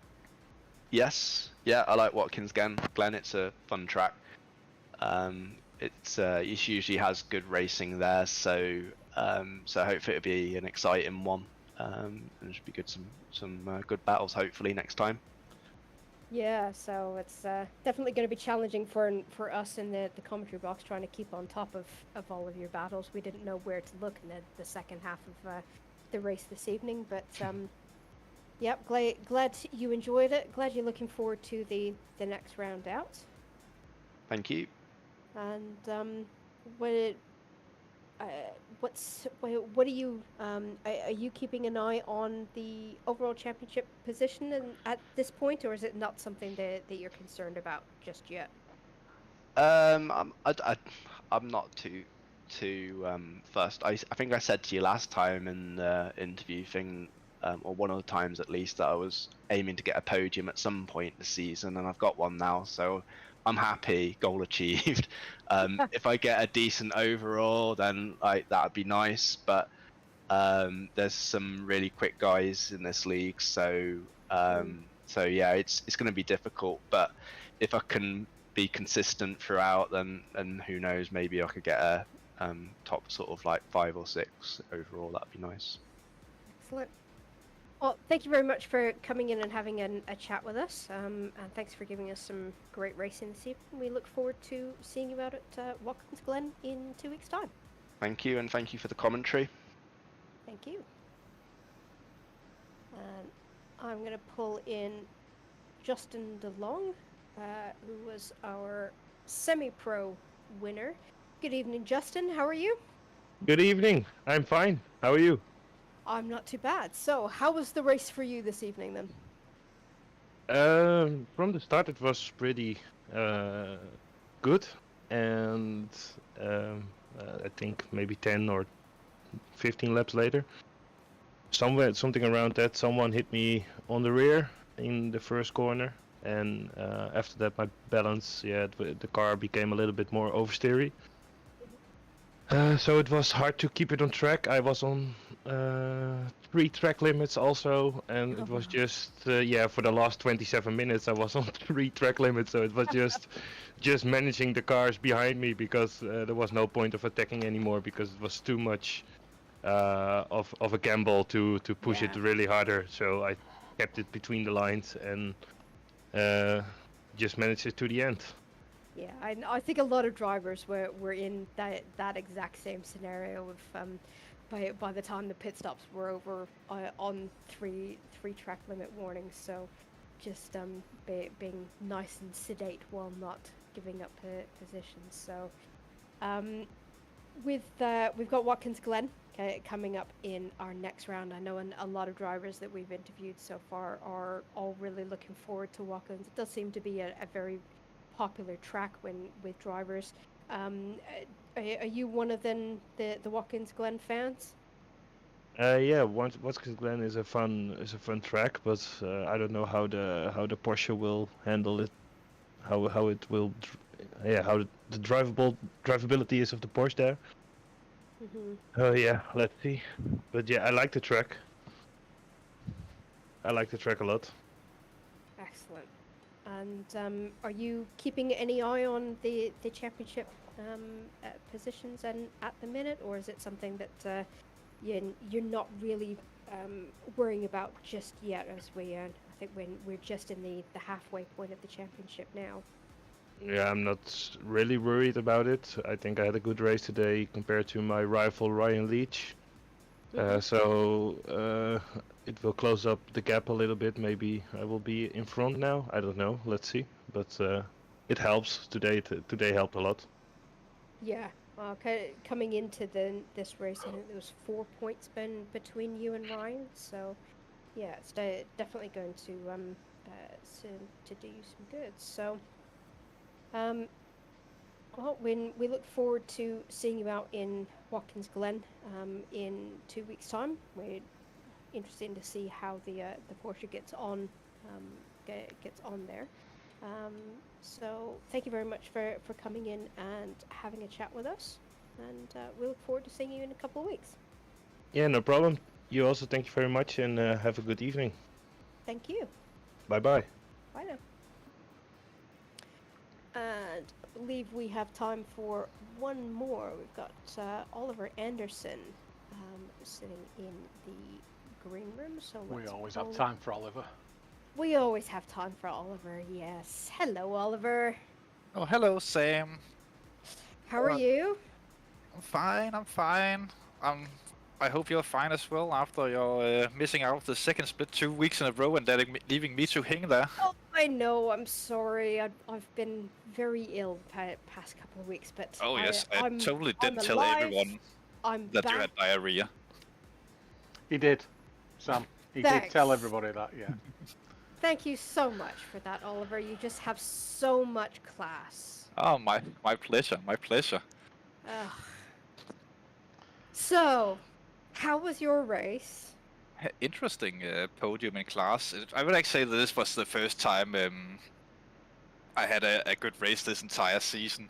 Yes, yeah, I like Watkins Glen. It's a fun track. It usually has good racing there, so hopefully it'll be an exciting one, and it should be good, some good battles hopefully next time. Yeah, so it's definitely going to be challenging for us in the commentary box, trying to keep on top of all of your battles. We didn't know where to look in the second half of the race this evening, but yep, glad you enjoyed it. Glad you're looking forward to the next round out. Thank you. And what are you are you keeping an eye on the overall championship position at this point, or is it not something that you're concerned about just yet? I'm not too fussed. I think I said to you last time in the interview thing, or one of the times at least, that I was aiming to get a podium at some point this season, and I've got one now, so I'm happy. Goal achieved. If I get a decent overall, then that'd be nice. But there's some really quick guys in this league, so yeah, it's going to be difficult. But if I can be consistent throughout, then who knows? Maybe I could get a top sort of like 5 or 6 overall. That'd be nice. Excellent. Well, thank you very much for coming in and having a chat with us, and thanks for giving us some great racing this evening. We look forward to seeing you out at Watkins Glen in 2 weeks' time. Thank you, and thank you for the commentary. Thank you. And I'm going to pull in Justin DeLong, who was our semi-pro winner. Good evening, Justin. How are you? Good evening. I'm fine. How are you? I'm not too bad. So, how was the race for you this evening then? From the start it was pretty good, and I think maybe 10 or 15 laps later, something around that, someone hit me on the rear in the first corner, and after that my balance, the car became a little bit more oversteery. So it was hard to keep it on track. I was on 3 track limits also, and it was just for the last 27 minutes I was on 3 track limits. So it was just managing the cars behind me, because there was no point of attacking anymore, because it was too much of a gamble to push it really harder. So I kept it between the lines and just managed it to the end. Yeah, I think a lot of drivers were in that exact same scenario of by the time the pit stops were over, on three track limit warnings. So just being nice and sedate while not giving up positions. So we've got Watkins Glen coming up in our next round. I know a lot of drivers that we've interviewed so far are all really looking forward to Watkins. It does seem to be a very popular track with drivers. Are you one of the Watkins Glen fans? Yeah, Watkins Glen is a fun track, but I don't know how the Porsche will handle it, how it will, how the drivability is of the Porsche there. Oh yeah, let's see. But yeah, I like the track. I like the track a lot. Excellent. And are you keeping any eye on the championship positions and at the minute, or is it something that you're not really worrying about just yet? As I think we're just in the halfway point of the championship now. Yeah, I'm not really worried about it. I think I had a good race today compared to my rival Ryan Leach. So it will close up the gap a little bit. Maybe I will be in front now. I don't know. Let's see. But it helps today. Today helped a lot. Yeah. Well, coming into this race, I think there was 4 points between you and Ryan. So, yeah, it's definitely going to do you some good. So, well, we look forward to seeing you out in Watkins Glen in 2 weeks' time. We're interested to see how the Porsche gets on there. So thank you very much for coming in and having a chat with us, and we look forward to seeing you in a couple of weeks. Yeah, no problem. You also thank you very much, and have a good evening. Thank you. Bye bye. Bye now. And I believe we have time for one more. We've got Oliver Anderson sitting in the green room. So We always have time for Oliver. We always have time for Oliver, yes. Hello, Oliver. Oh, hello, Sam. How are you? I'm fine. I hope you're fine as well after your missing out of the second split 2 weeks in a row and leaving me to hang there. Oh, I know, I'm sorry. I've been very ill the past couple of weeks, but Oh, yes, I totally I'm didn't tell alive. everyone I'm that back. you had diarrhea. He did, Sam. He did tell everybody that, yeah. Thank you so much for that, Oliver. You just have so much class. Oh, my pleasure, my pleasure. Ugh. So, how was your race? Interesting podium in class. I would actually say that this was the first time I had a good race this entire season.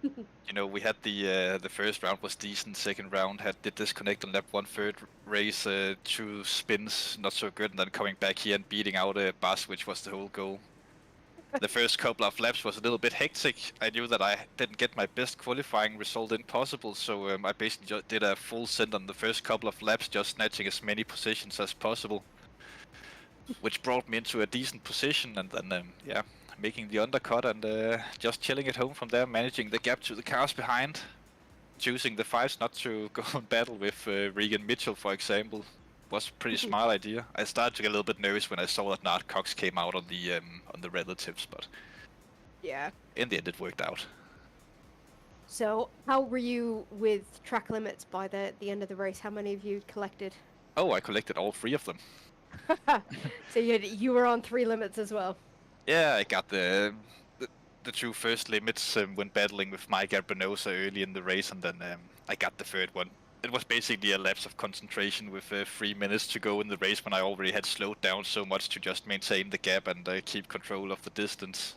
You know, we had the first round was decent, second round did disconnect on lap 1/3 race, 2 spins not so good, and then coming back here and beating out a Bus, which was the whole goal. The first couple of laps was a little bit hectic. I knew that I didn't get my best qualifying result in possible, so I basically just did a full send on the first couple of laps, just snatching as many positions as possible, which brought me into a decent position, and then yeah, making the undercut and just chilling at home from there, managing the gap to the cars behind, choosing the fives not to go and battle with Regan Mitchell, for example, was a pretty smart idea. I started to get a little bit nervous when I saw that Nart Cox came out on the relatives, but yeah, in the end it worked out. So, how were you with track limits by the end of the race? How many of you collected? Oh, I collected all 3 of them. So you were on 3 limits as well. Yeah, I got the 2 first limits when battling with Mike Arbenosa early in the race, and then I got the 3rd one. It was basically a lapse of concentration with 3 minutes to go in the race when I already had slowed down so much to just maintain the gap and keep control of the distance.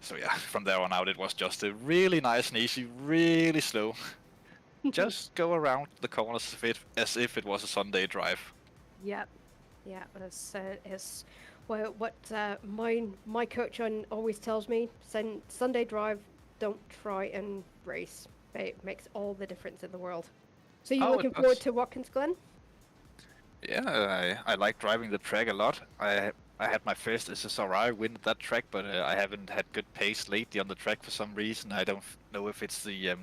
So yeah, from there on out it was just a really nice and easy, really slow. Just go around the corners as if it was a Sunday drive. Yep. Yeah, it's what my coach always tells me: Sunday drive, don't try and race. It makes all the difference in the world. So you looking forward to Watkins Glen? Yeah, I like driving the track a lot. I had my first SSRI win at that track, but I haven't had good pace lately on the track for some reason. I don't know if it's the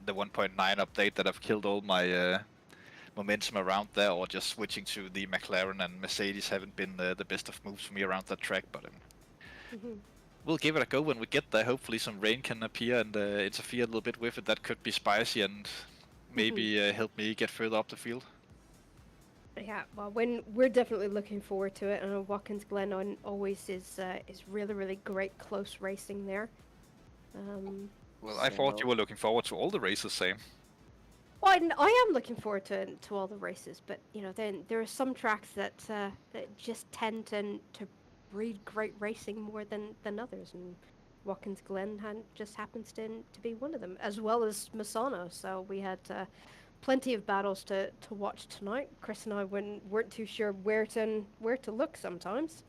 1.9 update that I've killed all my momentum around there, or just switching to the McLaren and Mercedes haven't been the best of moves for me around that track, but we'll give it a go when we get there. Hopefully some rain can appear and interfere a little bit with it. That could be spicy and maybe help me get further up the field. Yeah, well, we're definitely looking forward to it, and Watkins Glen always is really great close racing there. Well, I thought you were looking forward to all the races, Sam. Well, I am looking forward to all the races, but you know, then there are some tracks that just tend to breed great racing more than others, and Watkins Glen just happens to be one of them, as well as Misano. So we had plenty of battles to watch tonight. Chris and I weren't too sure where to look sometimes.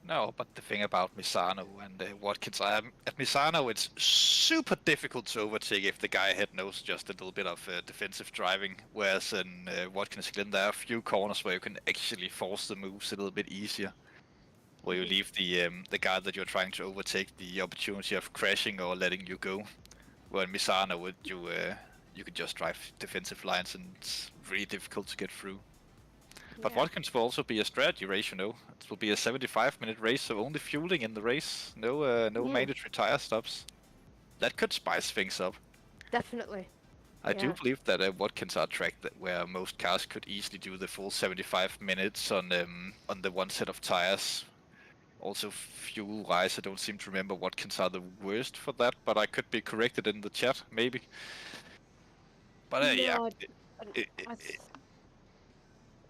No, but the thing about Misano and Watkins, at Misano it's super difficult to overtake if the guy ahead knows just a little bit of defensive driving, whereas in Watkins Glen there are a few corners where you can actually force the moves a little bit easier. where you leave the guy that you're trying to overtake the opportunity of crashing or letting you go. Where in Misano, you could just drive defensive lines, and it's really difficult to get through. But Yeah. Watkins will also be a strategy race, you know. It will be a 75-minute race, so only fueling in the race, no mandatory tire stops. That could spice things up. Definitely. I do Yeah. believe that Watkins are a track where most cars could easily do the full 75 minutes on the one set of tires. Also, fuel-wise, I don't seem to remember Watkins are the worst for that, but I could be corrected in the chat, maybe. But yeah, No,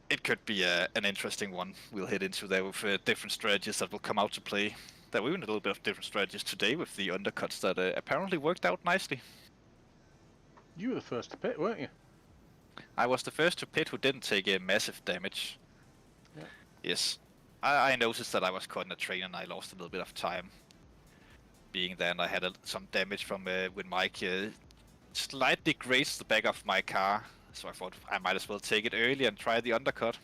it could be an interesting one. We'll head into there with different strategies that will come out to play. There were even a little bit of different strategies today with the undercuts that apparently worked out nicely. You were the first to pit, weren't you? I was the first to pit who didn't take a massive damage. Yeah. Yes. I noticed that I was caught in a train and I lost a little bit of time being there, and I had some damage from when Mike slightly grazed the back of my car, so I thought I might as well take it early and try the undercut.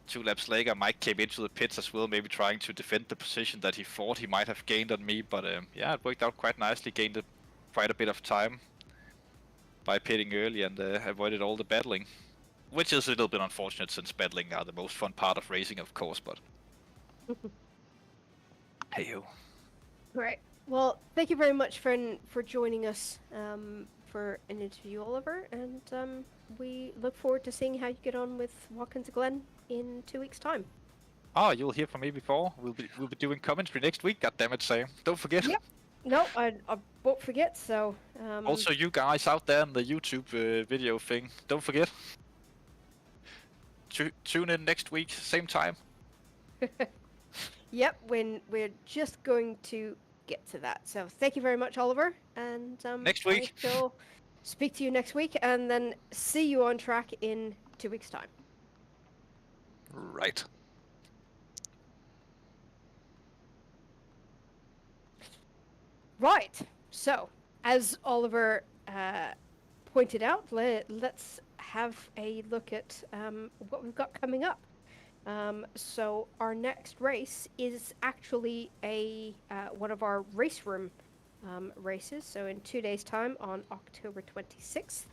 2 laps later, Mike came into the pits as well, maybe trying to defend the position that he thought he might have gained on me, but yeah, it worked out quite nicely, gained quite a bit of time by pitting early and avoided all the battling. Which is a little bit unfortunate, since battling are the most fun part of racing, of course, but hey-ho. Great. Well, thank you very much for joining us for an interview, Oliver, and we look forward to seeing how you get on with Watkins Glen in 2 weeks' time. Oh, you'll hear from me before. We'll be doing commentary next week. Goddammit, Sam! Don't forget. Yep. No, I won't forget. So. Also, you guys out there in the YouTube video thing, don't forget. Tune in next week, same time. Yep, when we're just going to get to that. So thank you very much, Oliver, and next week. I shall speak to you next week, and then see you on track in 2 weeks' time. Right. Right. So, as Oliver pointed out, let's have a look at what we've got coming up. So our next race is actually one of our race room races. So in 2 days' time, on October 26th,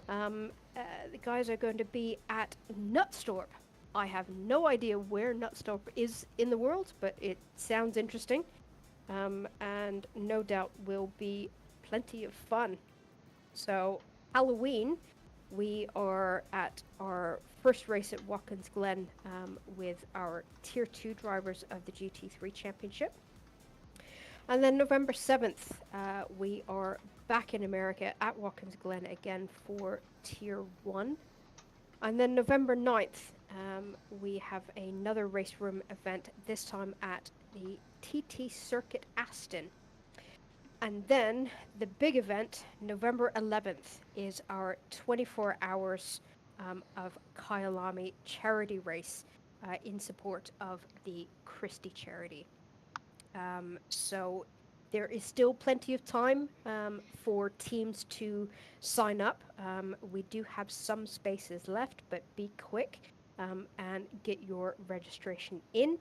the guys are going to be at Knutstorp. I have no idea where Knutstorp is in the world, but it sounds interesting, and no doubt will be plenty of fun. So Halloween, we are at our first race at Watkins Glen with our Tier 2 drivers of the GT3 Championship. And then November 7th, we are back in America at Watkins Glen again for Tier 1. And then November 9th, we have another race room event, this time at the TT Circuit Aston. And then the big event, November 11th, is our 24 hours of Kyalami charity race in support of the Christie charity. So there is still plenty of time for teams to sign up. We do have some spaces left, but be quick and get your registration in.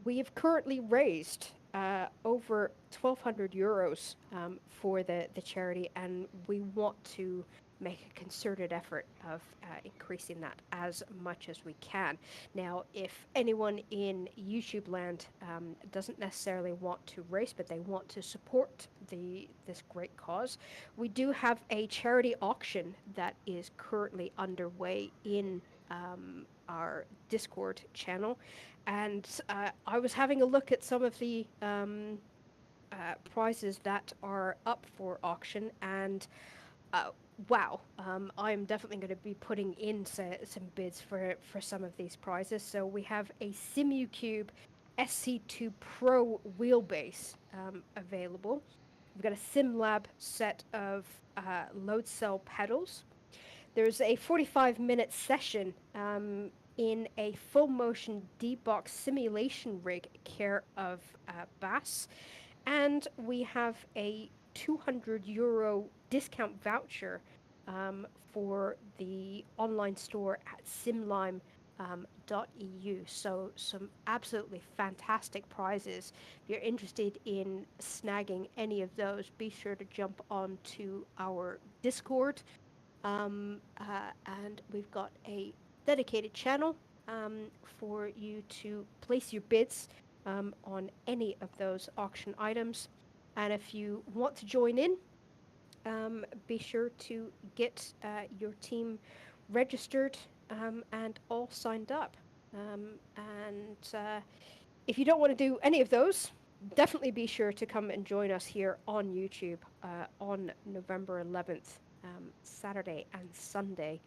We have currently raised over 1,200 euros for the charity, and we want to make a concerted effort of increasing that as much as we can. Now, if anyone in YouTube land doesn't necessarily want to race, but they want to support this great cause, we do have a charity auction that is currently underway in our Discord channel, and I was having a look at some of the prizes that are up for auction, and wow, I'm definitely going to be putting in some bids for some of these prizes. So we have a SimuCube SC2 Pro wheelbase available. We've got a SimLab set of load cell pedals. There's a 45-minute session in a full motion D-Box simulation rig care of Bass. And we have a 200 euro discount voucher for the online store at .eu. So some absolutely fantastic prizes. If you're interested in snagging any of those, be sure to jump onto our Discord. And we've got a dedicated channel for you to place your bids on any of those auction items. And if you want to join in, be sure to get your team registered and all signed up. If you don't want to do any of those, definitely be sure to come and join us here on YouTube on November 11th, Saturday and Sunday,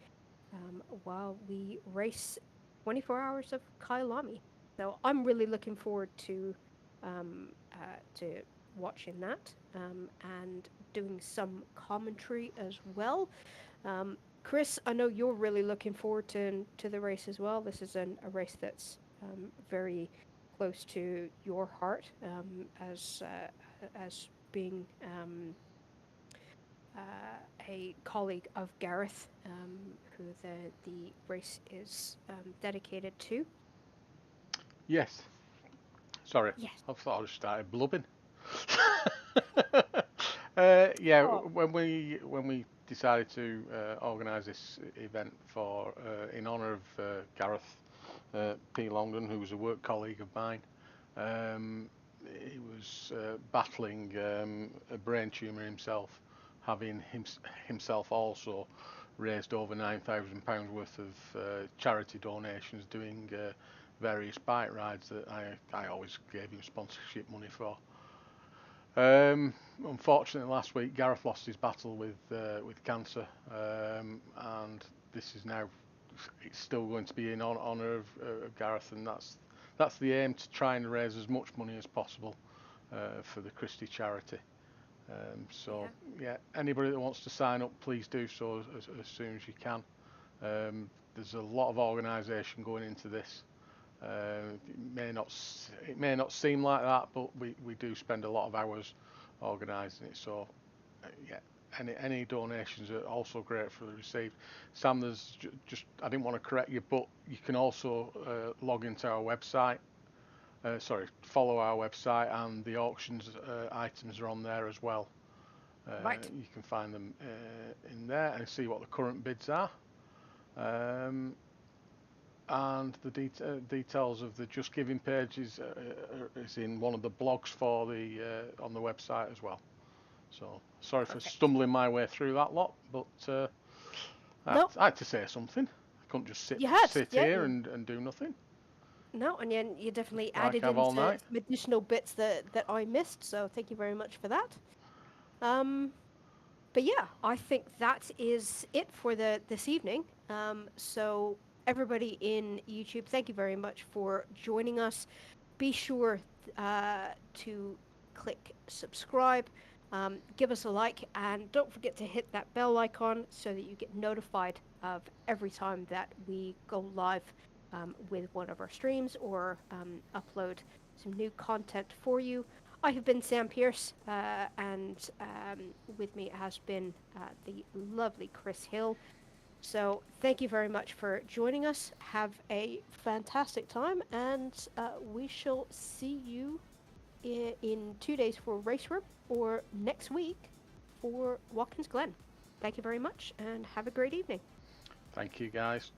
while we race 24 hours of Kyalami. So I'm really looking forward to watching that and doing some commentary as well. Chris, I know you're really looking forward to the race as well. This is a race that's very close to your heart as being a colleague of Gareth, who the race is dedicated to. Yes. Sorry. Yes. I thought I just started blubbing. Yeah, Oh. when we decided to organise this event for in honour of Gareth P. Longdon, who was a work colleague of mine, he was battling a brain tumour himself, having himself also raised over £9,000 worth of charity donations, doing various bike rides that I always gave him sponsorship money for. Unfortunately, last week Gareth lost his battle with cancer, and this is now, it's still going to be in honour of Gareth, and that's the aim, to try and raise as much money as possible for the Christie charity. So yeah, anybody that wants to sign up, please do so as soon as you can. There's a lot of organisation going into this. It may not seem like that, but we do spend a lot of hours organising it. So yeah, any donations are also gratefully received. Sam, there's just, I didn't want to correct you, but you can also log into our website. Follow our website, and the auctions items are on there as well. Right. You can find them in there and see what the current bids are. And the details of the Just Giving page is in one of the blogs for the on the website as well. So sorry for stumbling my way through that lot, but I had to say something. I couldn't just sit here and do nothing. No, and you definitely Like added I've all in night. some additional bits that I missed, so thank you very much for that. But yeah, I think that is it for this evening. So everybody in YouTube, thank you very much for joining us. Be sure to click subscribe, give us a like, and don't forget to hit that bell icon so that you get notified of every time that we go live with one of our streams or upload some new content for you. I have been Sam Pierce, and with me has been the lovely Chris Hill. So thank you very much for joining us. Have a fantastic time, and we shall see you in 2 days for Race Room, or next week for Watkins Glen. Thank you very much, and have a great evening. Thank you, guys.